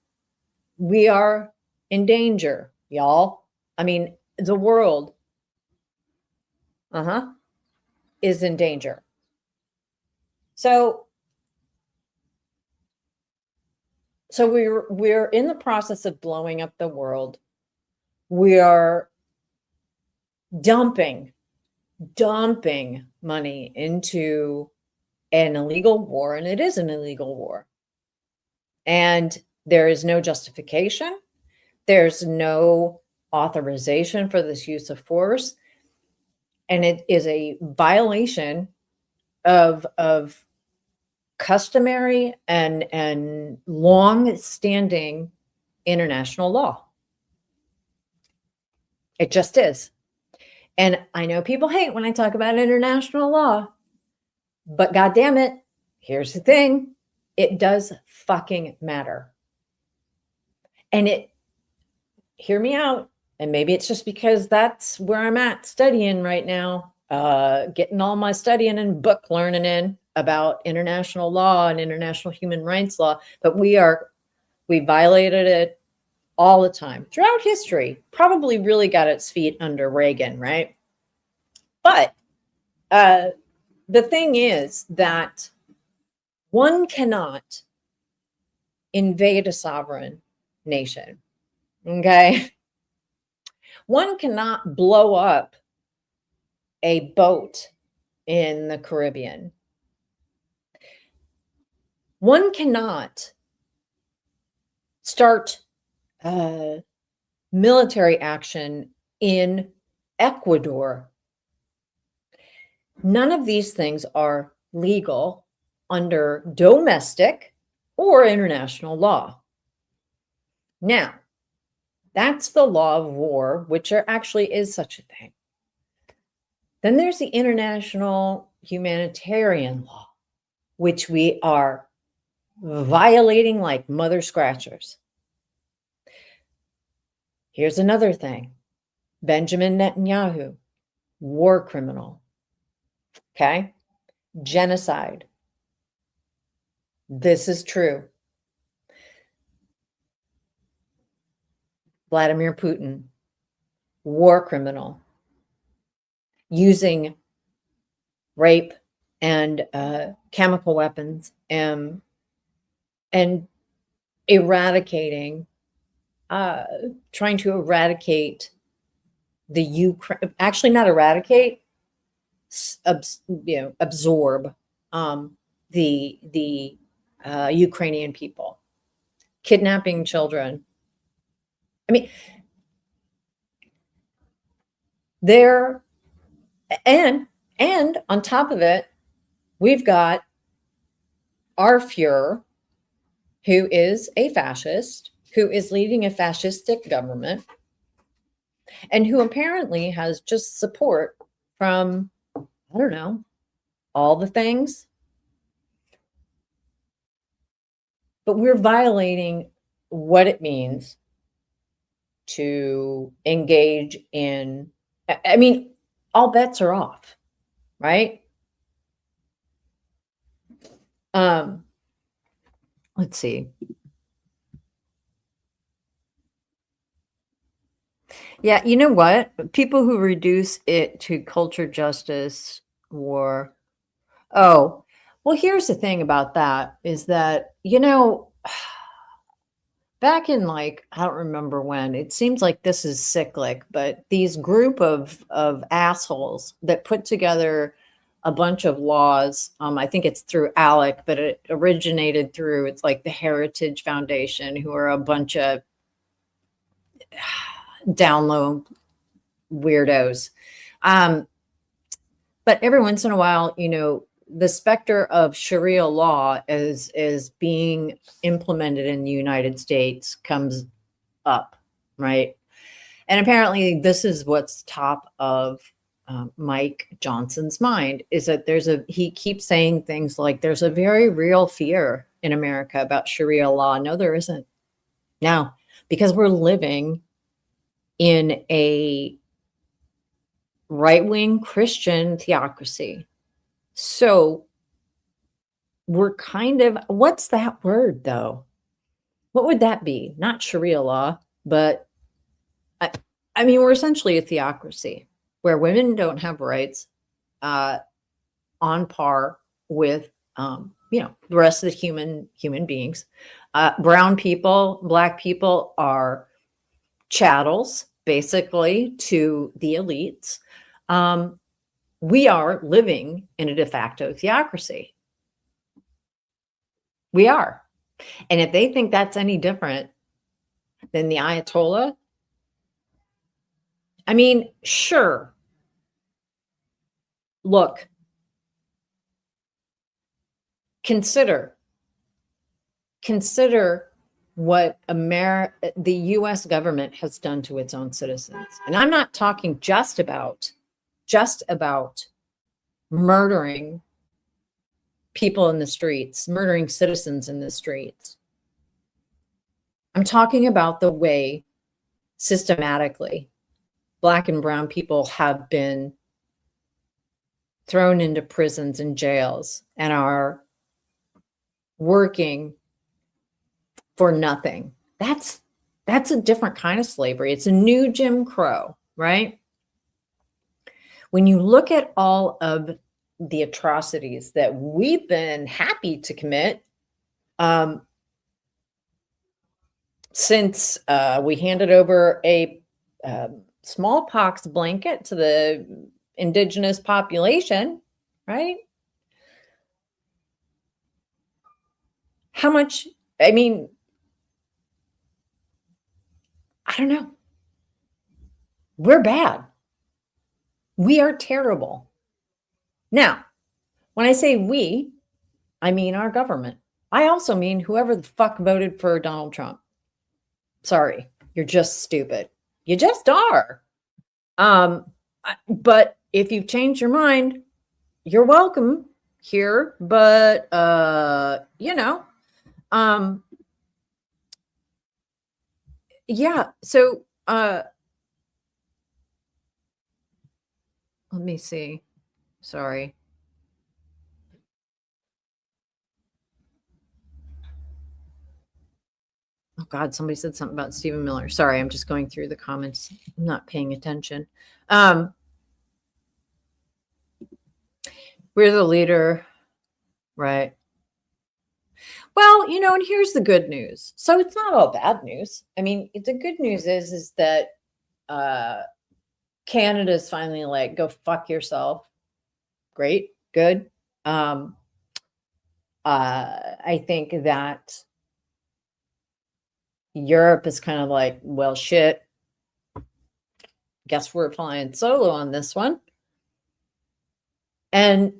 we are in danger, y'all. I mean, the world is in danger. So we're in the process of blowing up the world. We are dumping money into an illegal war, and it is an illegal war. And there is no justification. There's no authorization for this use of force. And it is a violation of customary and long-standing international law. It just is. And I know people hate when I talk about international law, but God damn it, here's the thing. It does fucking matter. And hear me out. And maybe it's just because that's where I'm at studying right now, getting all my studying and book learning in about international law and international human rights law. But we violated it all the time throughout history. Probably really got its feet under Reagan, right? But the thing is that one cannot invade a sovereign nation, okay? One cannot blow up a boat in the Caribbean. One cannot start military action in Ecuador. None of these things are legal under domestic or international law. Now, that's the law of war, which there actually is such a thing. Then there's the international humanitarian law, which we are violating like mother scratchers. Here's another thing. Benjamin Netanyahu, war criminal. Okay? Genocide. This is true. Vladimir Putin, war criminal, using rape and chemical weapons and eradicating, trying to eradicate the Ukraine, actually not eradicate, absorb the Ukrainian people, kidnapping children. I mean, there, and on top of it, we've got our Fuhrer, who is a fascist, who is leading a fascistic government, and who apparently has just support from, I don't know, all the things. But we're violating what it means to engage in, I mean, all bets are off, right? Let's see. Yeah, you know what? People who reduce it to culture, justice, war. Oh, well, here's the thing about that is that, back in, like, I don't remember when, it seems like this is cyclic, but these group of assholes that put together a bunch of laws, I think it's through ALEC, but it originated through, it's like the Heritage Foundation, who are a bunch of down low weirdos. But every once in a while, the specter of Sharia law is being implemented in the United States comes up, right? And apparently this is what's top of Mike Johnson's mind, is that he keeps saying things like there's a very real fear in America about Sharia law. No, there isn't. No, because we're living in a right-wing Christian theocracy. So we're kind of, what's that word though? What would that be? Not Sharia law, but I mean, we're essentially a theocracy where women don't have rights on par with, the rest of the human beings. Brown people, Black people are chattels, basically, to the elites. We are living in a de facto theocracy. We are. And if they think that's any different than the Ayatollah, I mean, sure. Look, consider what the US government has done to its own citizens. And I'm not talking just about murdering people in the streets, murdering citizens in the streets. I'm talking about the way systematically Black and brown people have been thrown into prisons and jails and are working for nothing. That's a different kind of slavery. It's a new Jim Crow, right? When you look at all of the atrocities that we've been happy to commit since we handed over a smallpox blanket to the indigenous population, right? How much, I mean, I don't know. We're bad. We are terrible. Now, when I say we, I mean our government. I also mean whoever the fuck voted for Donald Trump. Sorry, you're just stupid. You just are. But if you've changed your mind, you're welcome here. But yeah. So let me see. Sorry. God, somebody said something about Stephen Miller. Sorry, I'm just going through the comments. I'm not paying attention. We're the leader, right? Well, and here's the good news. So it's not all bad news. I mean, the good news is that Canada's finally like, go fuck yourself. Great, good. I think that Europe is kind of like, well, shit. Guess we're flying solo on this one. And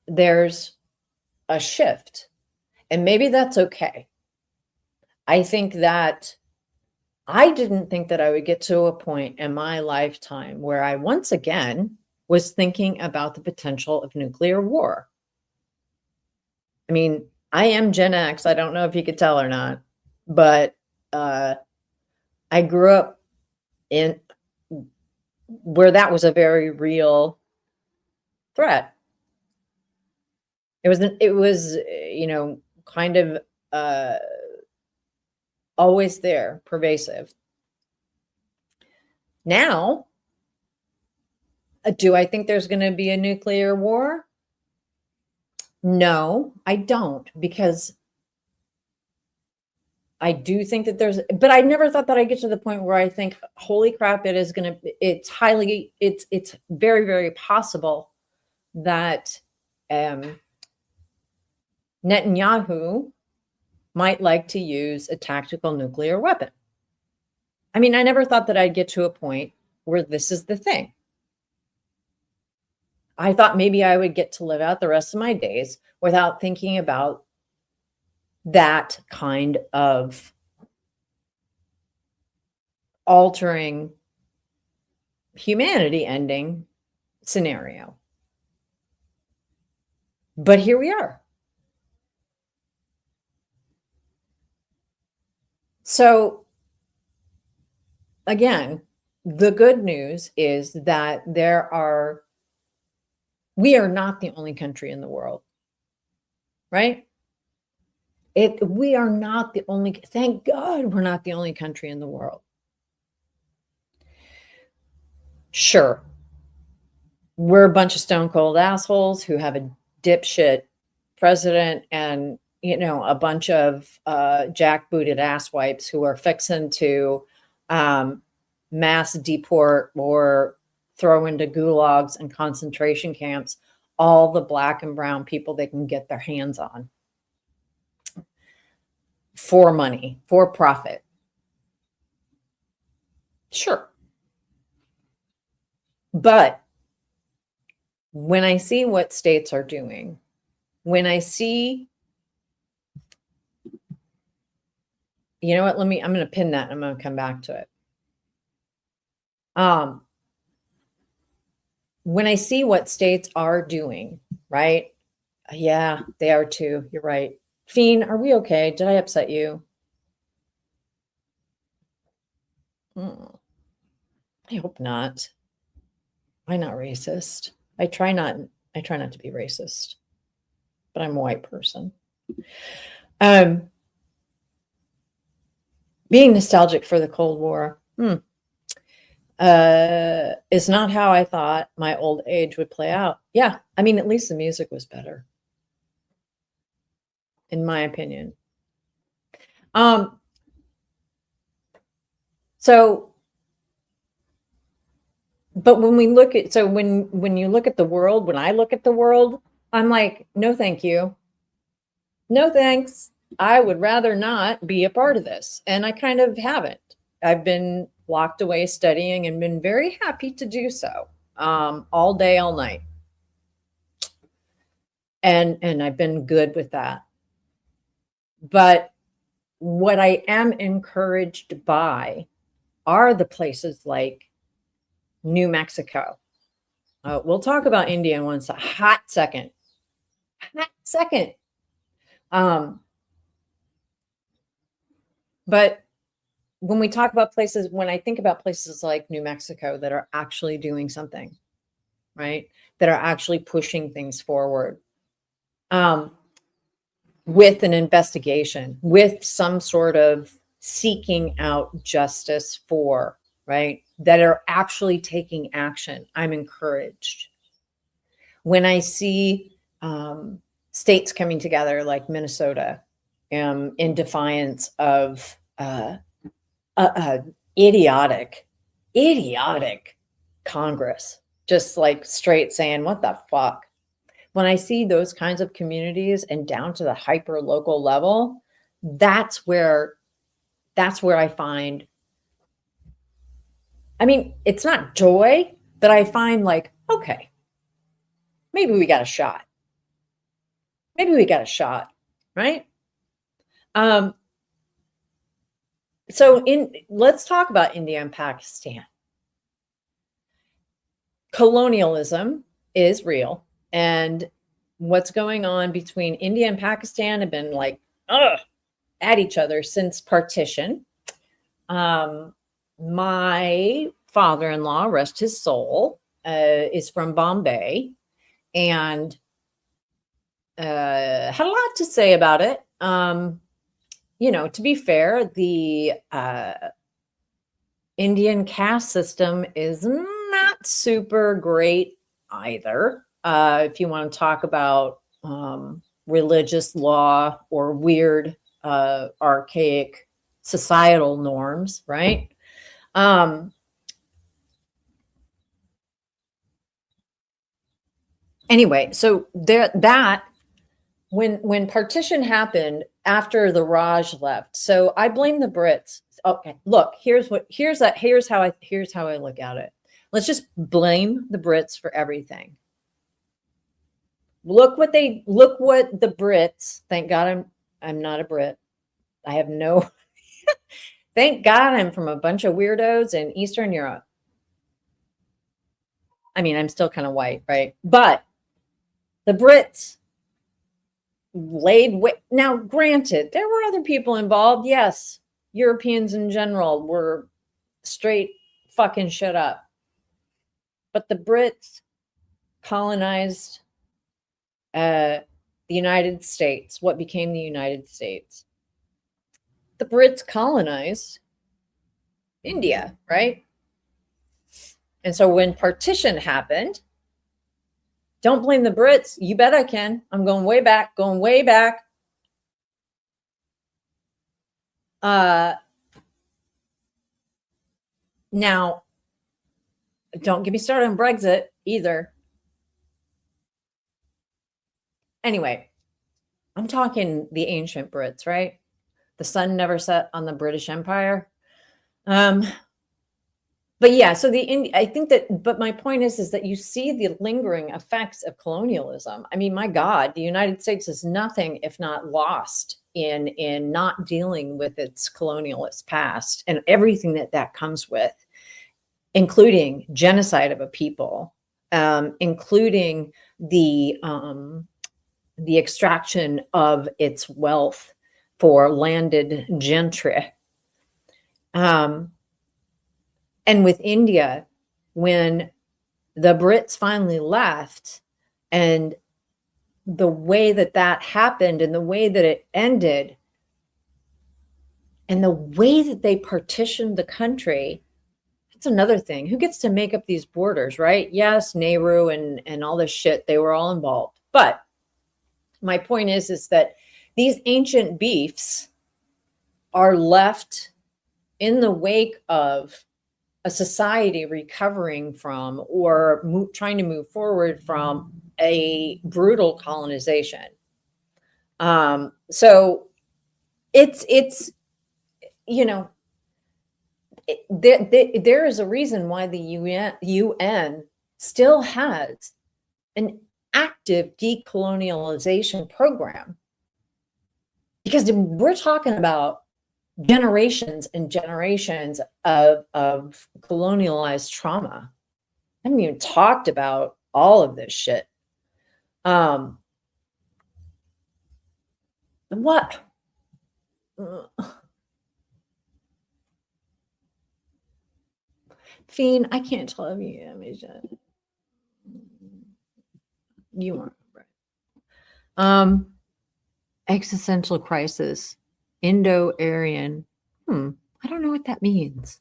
there's a shift. And maybe that's okay. I think that I didn't think that I would get to a point in my lifetime where I once again was thinking about the potential of nuclear war. I mean, I am Gen X. I don't know if you could tell or not, but I grew up in where that was a very real threat. It was, kind of always there, pervasive. Now, do I think there's going to be a nuclear war? No, I don't, because I do think that but I never thought that I'd get to the point where I think, holy crap, it's very, very possible that Netanyahu might like to use a tactical nuclear weapon. I mean, I never thought that I'd get to a point where this is the thing. I thought maybe I would get to live out the rest of my days without thinking about that kind of altering humanity ending scenario. But here we are. So again, the good news is that we are not the only country in the world, right? We are not the only, thank God we're not the only country in the world. Sure, we're a bunch of stone cold assholes who have a dipshit president and, a bunch of jackbooted asswipes who are fixing to mass deport or throw into gulags and concentration camps all the black and brown people they can get their hands on for money, for profit. Sure. But when I see what states are doing, when I see, you know what, I'm going to pin that and I'm going to come back to it. When I see what states are doing, right? Yeah, they are too. You're right. Fiend, are we okay? Did I upset you? I hope not. I'm not racist. I try not to be racist, but I'm a white person. Being nostalgic for the Cold War is not how I thought my old age would play out. Yeah, I mean, at least the music was better, in my opinion. But when we look at, when you look at the world, when I look at the world, I'm like, no, thank you. No, thanks. I would rather not be a part of this. And I kind of haven't. I've been locked away studying and been very happy to do so all day, all night. And I've been good with that. But what I am encouraged by are the places like New Mexico. We'll talk about India in one hot second. But when we talk about places, when I think about places like New Mexico that are actually doing something, right? That are actually pushing things forward with an investigation, with some sort of seeking out justice for, right? That are actually taking action. I'm encouraged. When I see states coming together like Minnesota in defiance of idiotic Congress, just like straight saying, what the fuck? When I see those kinds of communities and down to the hyper local level, that's where I find, I mean, it's not joy, but I find like, okay, maybe we got a shot. Maybe we got a shot, right? So let's talk about India and Pakistan. Colonialism is real, and what's going on between India and Pakistan have been like at each other since partition. My father-in-law, rest his soul, is from Bombay, and had a lot to say about it. You know, to be fair, the Indian caste system is not super great either. If you want to talk about religious law or weird, archaic societal norms, right? Anyway, so that when partition happened after the Raj left, so I blame the Brits. Okay, look, here's how I look at it. Let's just blame the Brits for everything. Look what the Brits, thank God I'm not a Brit. I have no thank God I'm from a bunch of weirdos in Eastern Europe. I mean, I'm still kind of white, right? But the Brits laid way. Now, granted, there were other people involved. Yes, Europeans in general were straight fucking shit up. But the Brits colonized the United States, what became the United States. The Brits colonized India, right? And so when partition happened, don't blame the Brits. You bet I can. I'm going way back, now, don't get me started on Brexit either. Anyway, I'm talking the ancient Brits, right? The sun never set on the British Empire. But yeah, so I think that, but my point is that you see the lingering effects of colonialism. I mean, my God, the United States is nothing if not lost in not dealing with its colonialist past and everything that comes with, including genocide of a people, including the extraction of its wealth for landed gentry. And with India, when the Brits finally left, and the way that happened and the way that it ended, and the way that they partitioned the country, that's another thing. Who gets to make up these borders, right? Yes, Nehru and all this shit, they were all involved. But my point is that these ancient beefs are left in the wake of a society recovering from or trying to move forward from a brutal colonization. So it's you know, there is a reason why the UN still has an active decolonialization program, because we're talking about generations and generations of colonialized trauma. I haven't even talked about all of this shit. What? Fiend, I can't tell you. You weren't right. Existential crisis, Indo-Aryan. I don't know what that means.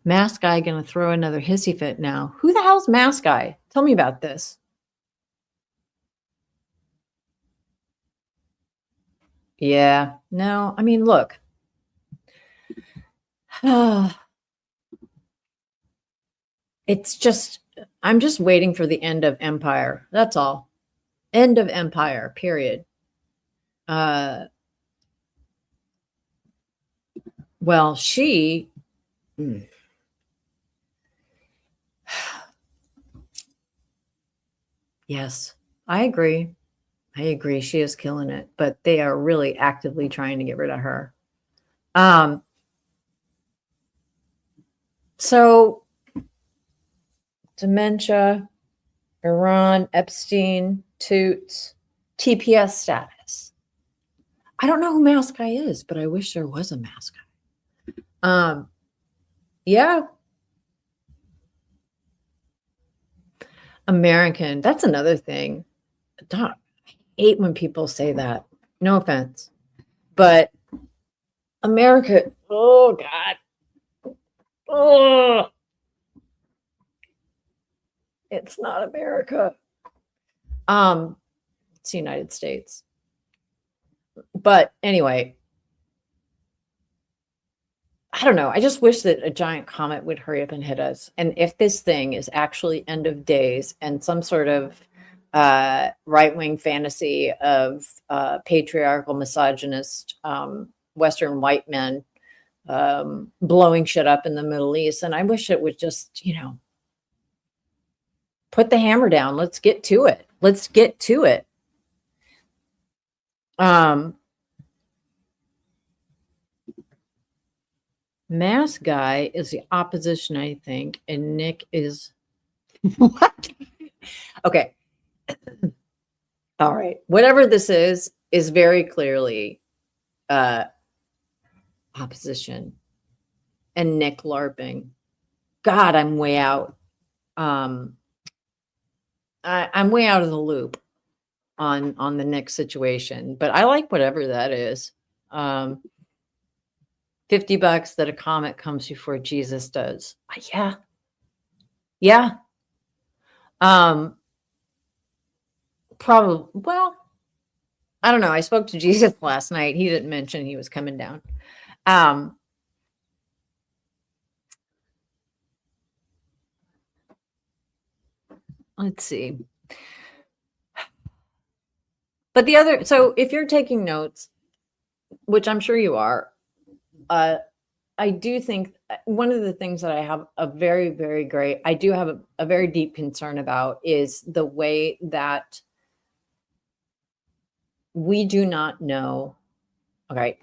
Mask Guy gonna throw another hissy fit now. Who the hell's Mask Guy? Tell me about this. Yeah, no, I mean, look. It's just, I'm just waiting for the end of empire. That's all. End of empire, period. Well, yes, I agree. I agree. She is killing it, but they are really actively trying to get rid of her. So dementia, Iran, Epstein, Toots, TPS status. I don't know who Mask Guy is, but I wish there was a Mask Guy. Yeah. American. That's another thing. I hate when people say that. No offense. But America, oh God. Oh. It's not America. It's the United States. But anyway, I don't know. I just wish that a giant comet would hurry up and hit us. And if this thing is actually end of days and some sort of right-wing fantasy of patriarchal, misogynist, Western white men blowing shit up in the Middle East, and I wish it would just, put the hammer down. Let's get to it. Let's get to it. Mask Guy is the opposition, I think, and Nick is what? Okay. All right. Whatever this is very clearly opposition. And Nick LARPing. God, I'm way out. I'm way out of the loop on the Nick situation, but I like whatever that is. $50 that a comet comes before Jesus does. Yeah. Yeah. Probably. Well, I don't know. I spoke to Jesus last night. He didn't mention he was coming down. Let's see. But so if you're taking notes, which I'm sure you are, I do think one of the things that I have a very, very I do have a very deep concern about is the way that we do not know. Okay.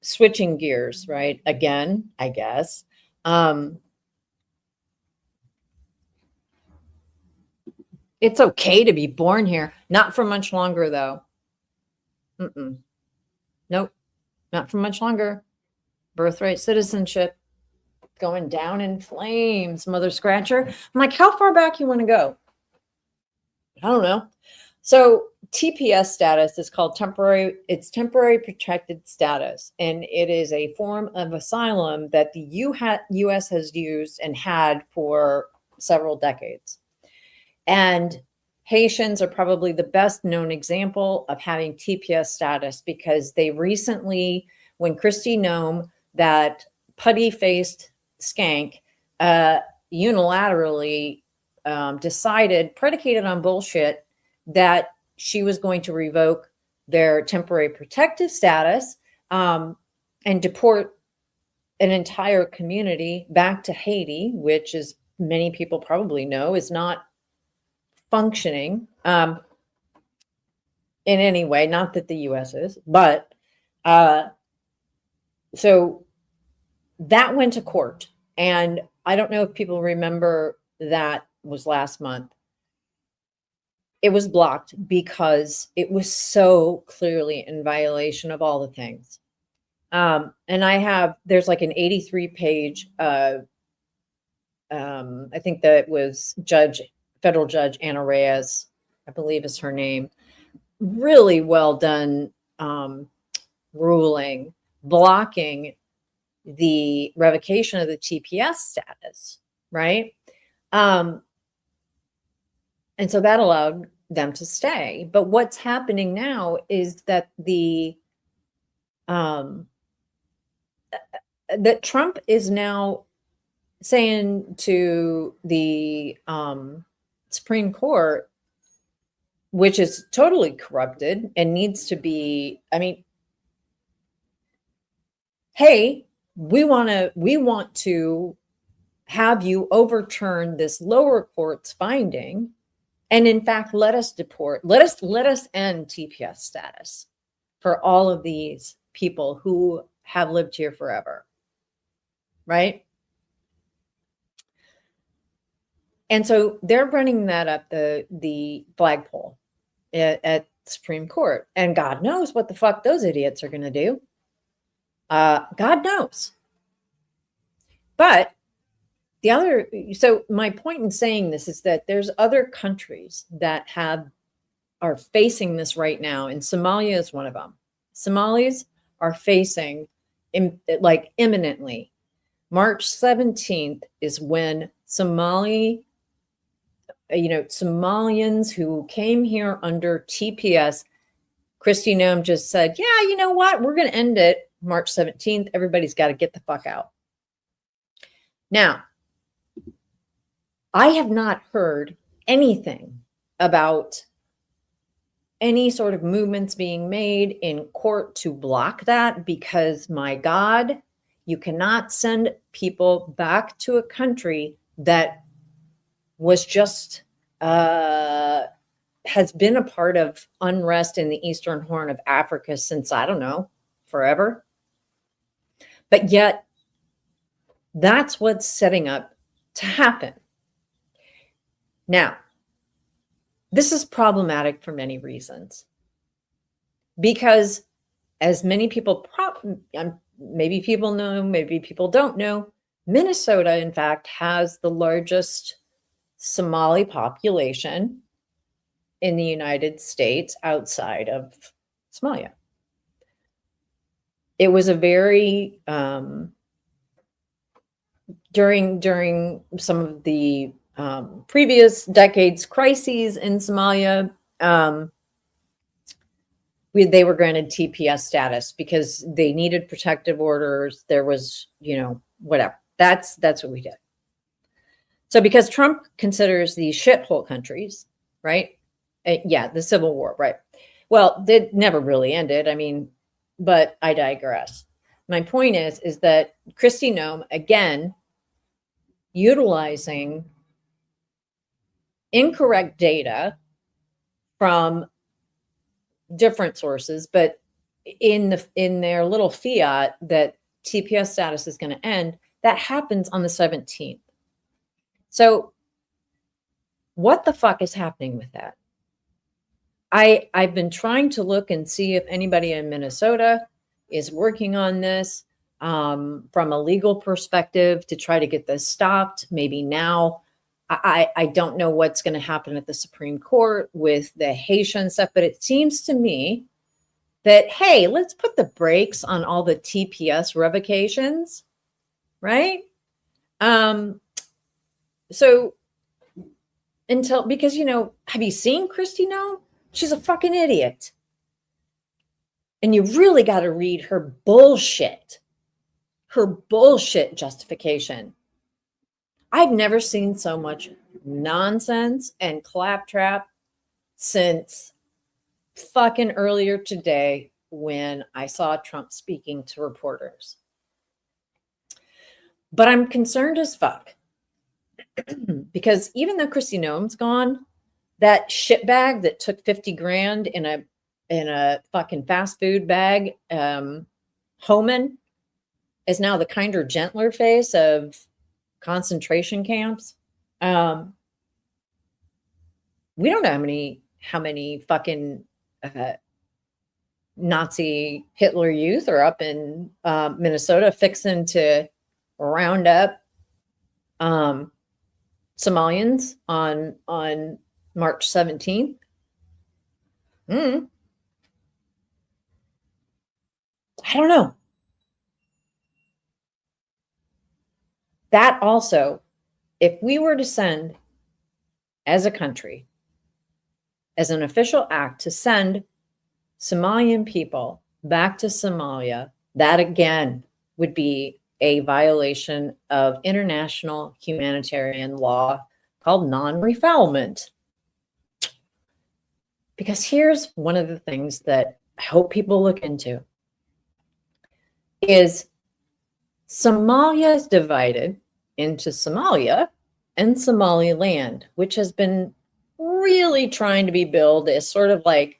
Switching gears, right? Again, I guess. It's okay to be born here. Not for much longer, though. Nope. Not for much longer. Birthright citizenship going down in flames, Mother Scratcher. I'm like, how far back you want to go? I don't know. So TPS status is called temporary protected status. And it is a form of asylum that the U.S. has used and had for several decades. And Haitians are probably the best known example of having TPS status because they recently, when Kristi Noem, that putty-faced skank, unilaterally decided, predicated on bullshit, that she was going to revoke their temporary protective status and deport an entire community back to Haiti, which, as many people probably know, is not functioning in any way. Not that the U.S. is, but so that went to court. And I don't know if people remember, that was last month. It was blocked because it was so clearly in violation of all the things. And there's like an 83-page, I think that was federal judge Anna Reyes, I believe is her name. Really well done ruling blocking the revocation of the TPS status, right? And so that allowed them to stay. But what's happening now is that that Trump is now saying to the Supreme Court, which is totally corrupted and needs to be, I mean, hey, we want to have you overturn this lower court's finding, and in fact let us end TPS status for all of these people who have lived here forever, right? And so they're running that up the flagpole at Supreme Court, and God knows what the fuck those idiots are going to do. God knows. But so my point in saying this is that there's other countries that are facing this right now, and Somalia is one of them. Somalis are facing imminently. March 17th is when Somalians who came here under TPS, Kristi Noem just said, yeah, you know what? We're going to end it March 17th. Everybody's got to get the fuck out. Now, I have not heard anything about any sort of movements being made in court to block that, because my God, you cannot send people back to a country that was just has been a part of unrest in the Eastern Horn of Africa since, I don't know, forever. But yet, that's what's setting up to happen. Now, this is problematic for many reasons, because as many people maybe people know, maybe people don't know, Minnesota, in fact, has the largest Somali population in the United States outside of Somalia. It was a very, during some of the previous decades crises in Somalia, they were granted TPS status because they needed protective orders. There was, whatever. That's what we did. So because Trump considers these shithole countries, right? The Civil War, right? Well, it never really ended. I mean, but I digress. My point is that Kristi Noem, again, utilizing incorrect data from different sources, but in their little fiat that TPS status is going to end, that happens on the 17th. So what the fuck is happening with that? I've been trying to look and see if anybody in Minnesota is working on this from a legal perspective to try to get this stopped. Maybe now. I don't know what's going to happen at the Supreme Court with the Haitian stuff, but it seems to me that, hey, let's put the brakes on all the TPS revocations, right? So because, have you seen Kristi Noem? She's a fucking idiot. And you really got to read her bullshit justification. I've never seen so much nonsense and claptrap since fucking earlier today when I saw Trump speaking to reporters. But I'm concerned as fuck because even though Kristi Noem's gone, that shitbag that took 50 grand in a fucking fast food bag, Homan, is now the kinder, gentler face of concentration camps. We don't know how many fucking Nazi Hitler youth are up in Minnesota fixing to round up Somalians on March 17th. I don't know. That also, if we were to send as a country, as an official act to send Somalian people back to Somalia, that again would be a violation of international humanitarian law called non-refoulement. Because here's one of the things that I hope people look into is Somalia is divided into Somalia and Somaliland, which has been really trying to be billed as sort of like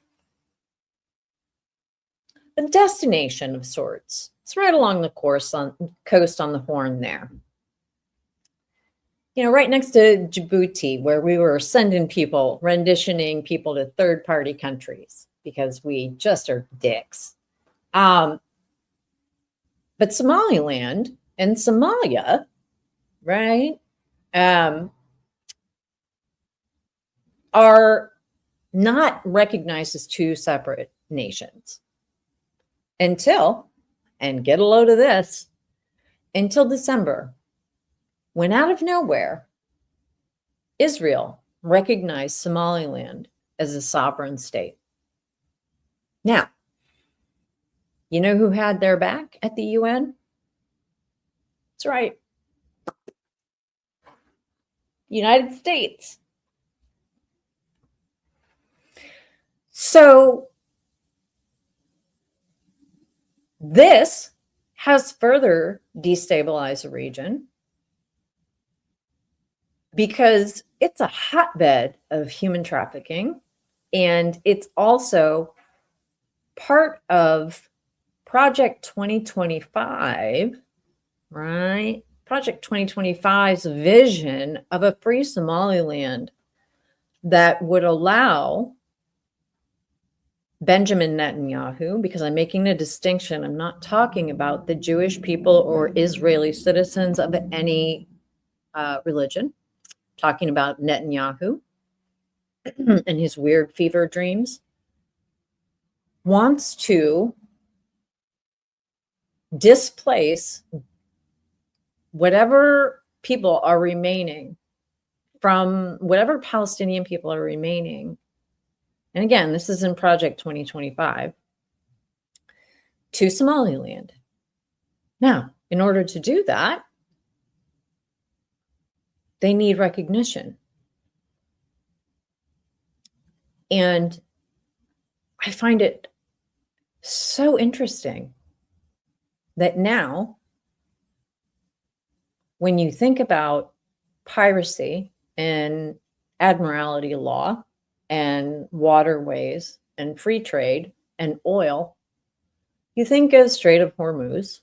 a destination of sorts. It's right along the coast on the Horn there. You know, right next to Djibouti, where we were sending people, renditioning people to third-party countries because we just are dicks. But Somaliland and Somalia, right, are not recognized as two separate nations until, and get a load of this, until December, when out of nowhere, Israel recognized Somaliland as a sovereign state. Now, you know who had their back at the UN? That's right. United States. So this has further destabilized the region because it's a hotbed of human trafficking, and it's also part of Project 2025, right? Project 2025's vision of a free Somaliland that would allow Benjamin Netanyahu, because I'm making a distinction, I'm not talking about the Jewish people or Israeli citizens of any religion, I'm talking about Netanyahu and his weird fever dreams, wants to displace whatever people are remaining from whatever Palestinian people are remaining. And again, this is in Project 2025 to Somaliland. Now, in order to do that, they need recognition. And I find it so interesting that now, when you think about piracy and admiralty law and waterways and free trade and oil, you think of Strait of Hormuz,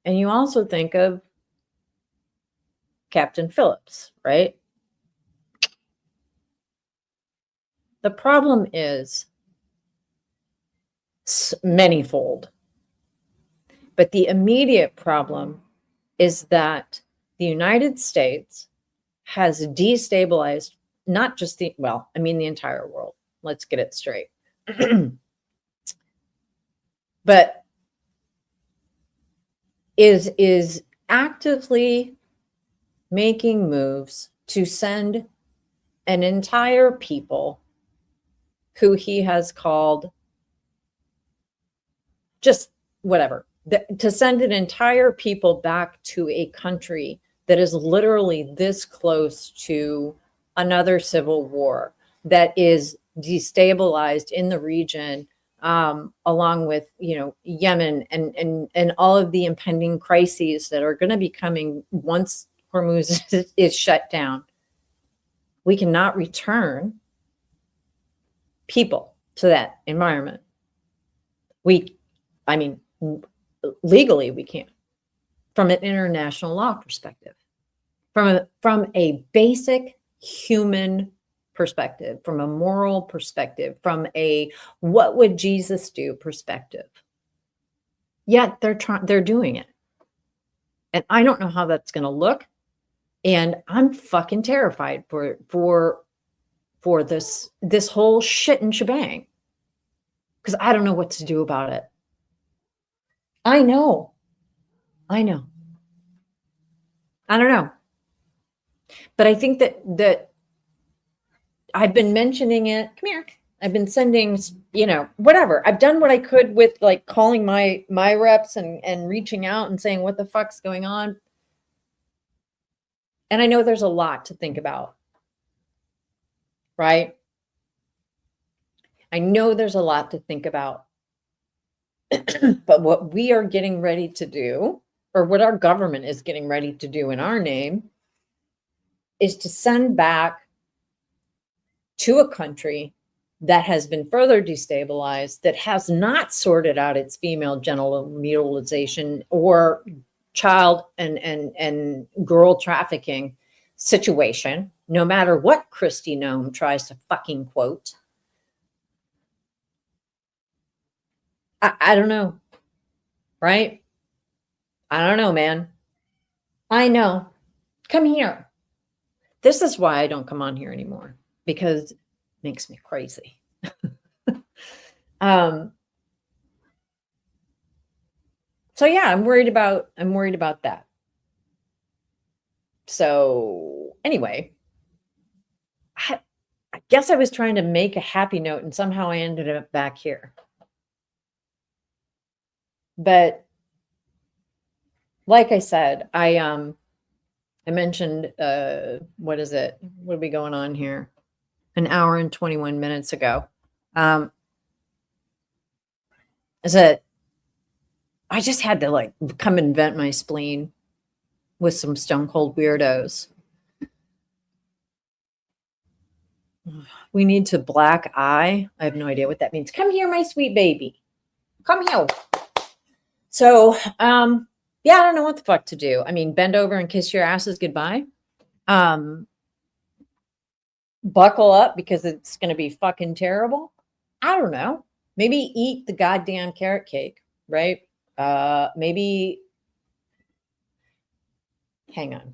and you also think of Captain Phillips, right? The problem is manyfold, but the immediate problem is that the United States has destabilized not just the entire world. Let's get it straight. But is actively making moves to send an entire people who he has called just whatever, to send an entire people back to a country that is literally this close to another civil war, that is destabilized in the region, along with, Yemen and all of the impending crises that are going to be coming once Hormuz is shut down. We cannot return people to that environment. Legally we can't, from an international law perspective, from a basic human perspective, from a moral perspective, from a what would Jesus do perspective. Yet they're doing it. And I don't know how that's going to look. And I'm fucking terrified for this whole shit and shebang, because I don't know what to do about it. I know. I know. I don't know. But I think that I've been mentioning it. Come here. I've been sending, whatever. I've done what I could with like calling my reps and reaching out and saying what the fuck's going on. And I know there's a lot to think about. Right? I know there's a lot to think about. But what we are getting ready to do, or what our government is getting ready to do in our name, is to send back to a country that has been further destabilized, that has not sorted out its female genital mutilization or child and girl trafficking situation, no matter what Christy Nome tries to fucking quote. I don't know. Right? I don't know, man. I know. Come here. This is why I don't come on here anymore, because it makes me crazy. So yeah, I'm worried about that. So anyway, I guess I was trying to make a happy note and somehow I ended up back here. But like I said, I mentioned what is it? What are we going on here? An hour and 21 minutes ago. Is that I just had to like come and vent my spleen with some stone cold weirdos. We need to black eye. I have no idea what that means. Come here, my sweet baby. Come here. So, yeah, I don't know what the fuck to do. I mean, bend over and kiss your asses goodbye. Buckle up because it's going to be fucking terrible. I don't know. Maybe eat the goddamn carrot cake, right? Maybe, hang on.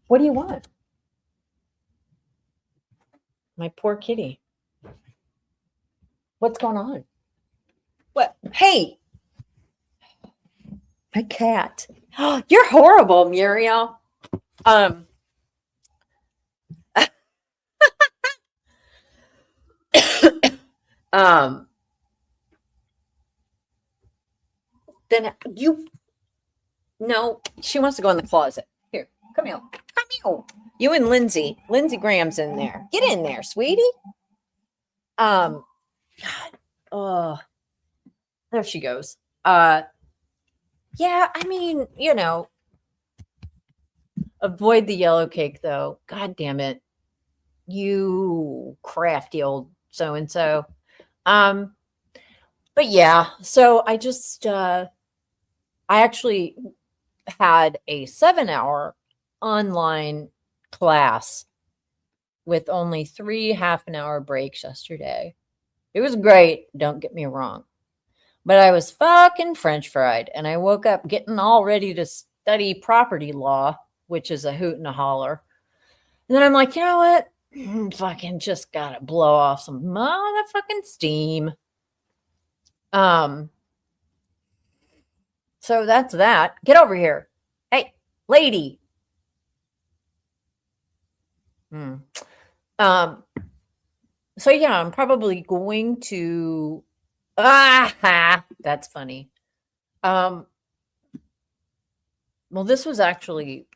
What do you want? My poor kitty. What's going on? What? Hey, my cat. You're horrible, Muriel. Then no, she wants to go in the closet. Here, come here. Come here. You and Lindsay Graham's in there. Get in there, sweetie. God. Oh, there she goes. Yeah, I mean, avoid the yellow cake though. God damn it. You crafty old so-and-so. But yeah, so I actually had a 7-hour online class with only 3 half-an-hour breaks yesterday. It was great, don't get me wrong. But I was fucking French fried, and I woke up getting all ready to study property law, which is a hoot and a holler. And then I'm like, you know what? Fucking just gotta blow off some motherfucking steam. So that's that. Get over here. Hey, lady. So yeah, I'm probably going to that's funny. Well, this was actually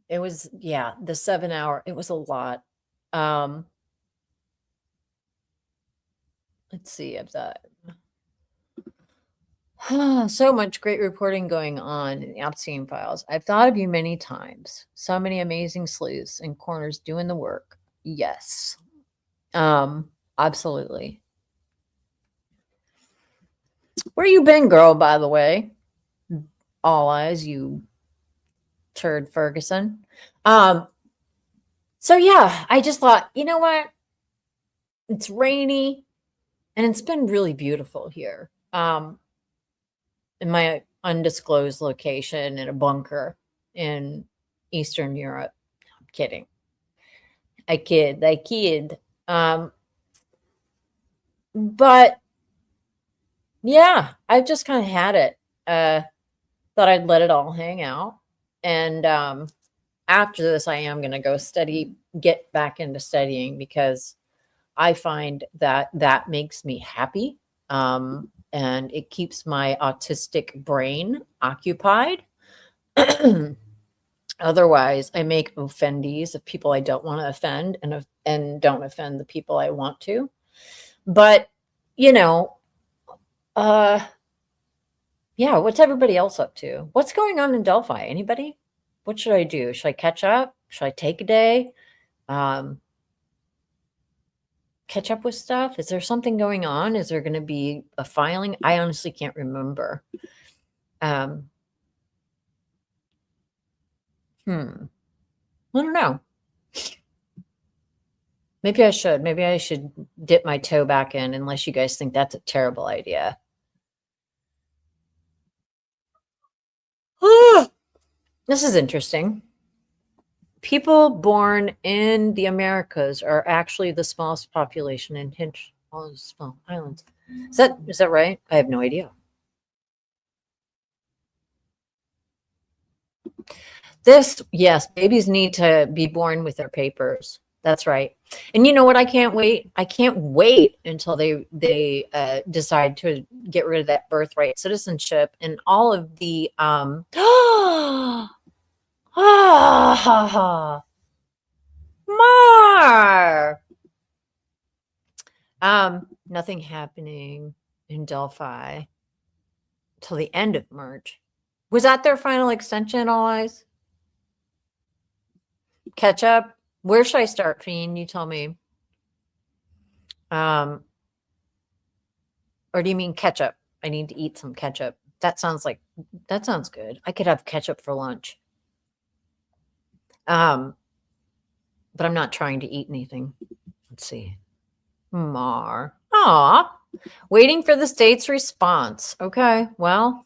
the 7-hour, it was a lot. Let's see if that so much great reporting going on in the Epstein files. I've thought of you many times. So many amazing sleuths and corners doing the work. Yes. Absolutely. Where you been, girl, by the way? All eyes, you turd Ferguson. So yeah, I just thought, you know what? It's rainy and it's been really beautiful here. In my undisclosed location in a bunker in Eastern Europe. I'm kidding. I kid. But Yeah, I've just kind of had it. Thought I'd let it all hang out. And after this, I am going to go get back into studying because I find that that makes me happy. And it keeps my autistic brain occupied. Otherwise, I make offendees of people I don't want to offend and don't offend the people I want to. But, you know, uh, yeah, what's everybody else up to? What's going on in Delphi? Anybody? What should I do? Should I catch up? Should I take a day? Um, catch up with stuff? Is there something going on? Is there going to be a filing? I honestly can't remember. Um, I don't know. Maybe I should. Maybe I should dip my toe back in, unless you guys think that's a terrible idea. This is interesting. People born in the Americas are actually the smallest population in all small islands. Is that right? I have no idea. Yes, babies need to be born with their papers. That's right. And you know what? I can't wait. I can't wait until they decide to get rid of that birthright citizenship and all of the Mar. Nothing happening in Delphi till the end of March. Was that their final extension, all eyes? Catch up. Where should I start, Fiend? You tell me. Or do you mean ketchup? I need to eat some ketchup. That sounds good. I could have ketchup for lunch. But I'm not trying to eat anything. Let's see. Mar. Aw. Waiting for the state's response. Okay. Well.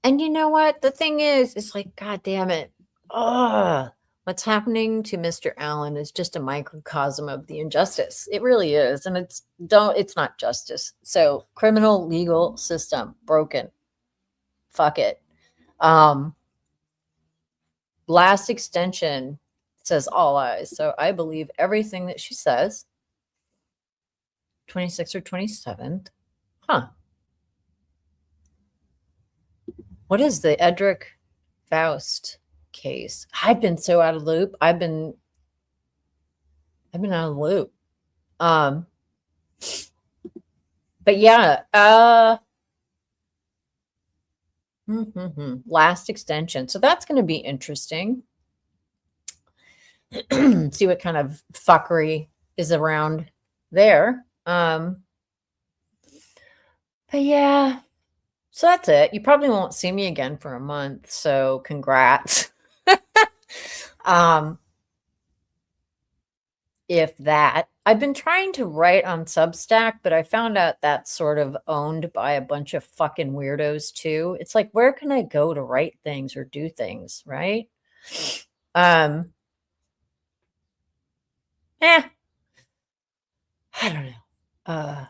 And you know what? The thing is, it's like, God damn it. Ugh. What's happening to Mr. Allen is just a microcosm of the injustice. It really is. And it's not justice. So criminal legal system broken. Fuck it. Last extension says all eyes. So I believe everything that she says. 26th or 27th. Huh. What is the Edric Faust case? I've been so out of the loop. I've been out of the loop. But yeah, last extension. So that's going to be interesting. See what kind of fuckery is around there. But yeah, so that's it. You probably won't see me again for a month. So congrats. If that. I've been trying to write on Substack, but I found out that's sort of owned by a bunch of fucking weirdos too. It's like, where can I go to write things or do things, right? I don't know.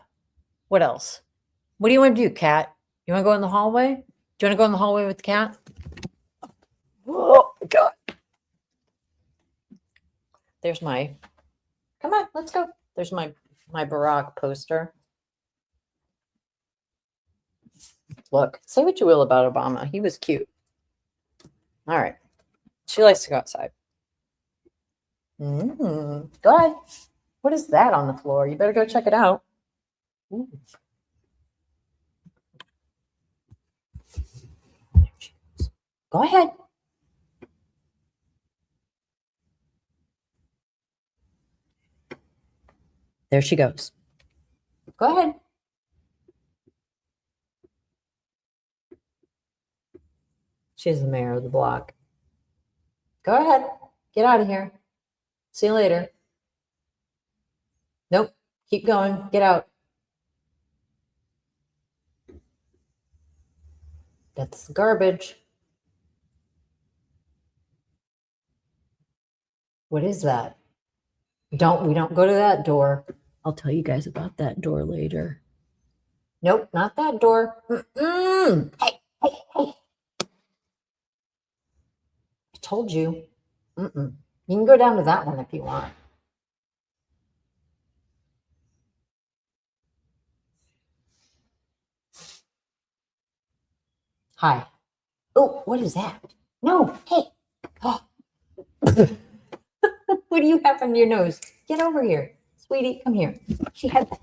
What else? What do you want to do, Cat? You want to go in the hallway? Do you want to go in the hallway with the cat? Oh, God. There's my... Come on, let's go. There's my Barack poster. Look, say what you will about Obama. He was cute. All right. She likes to go outside. Go ahead. What is that on the floor? You better go check it out. Ooh. Go ahead. There she goes. Go ahead. She's the mayor of the block. Go ahead. Get out of here. See you later. Nope. Keep going. Get out. That's garbage. What is that? We don't go to that door. I'll tell you guys about that door later. Nope, not that door. Mm-mm. Hey, hey, hey. I told you. Mm-mm. You can go down to that one if you want. Hi. Oh, what is that? No, hey. Oh. What do you have on your nose? Get over here. Sweetie, come here. She had that.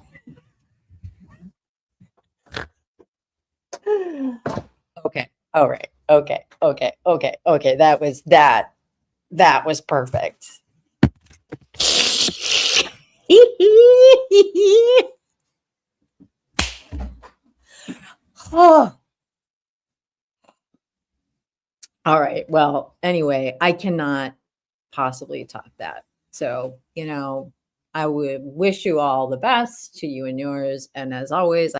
Okay. All right. Okay. Okay. Okay. Okay. That was that. That was perfect. Oh. All right. Well, anyway, I cannot possibly top that. So, I would wish you all the best to you and yours. And as always,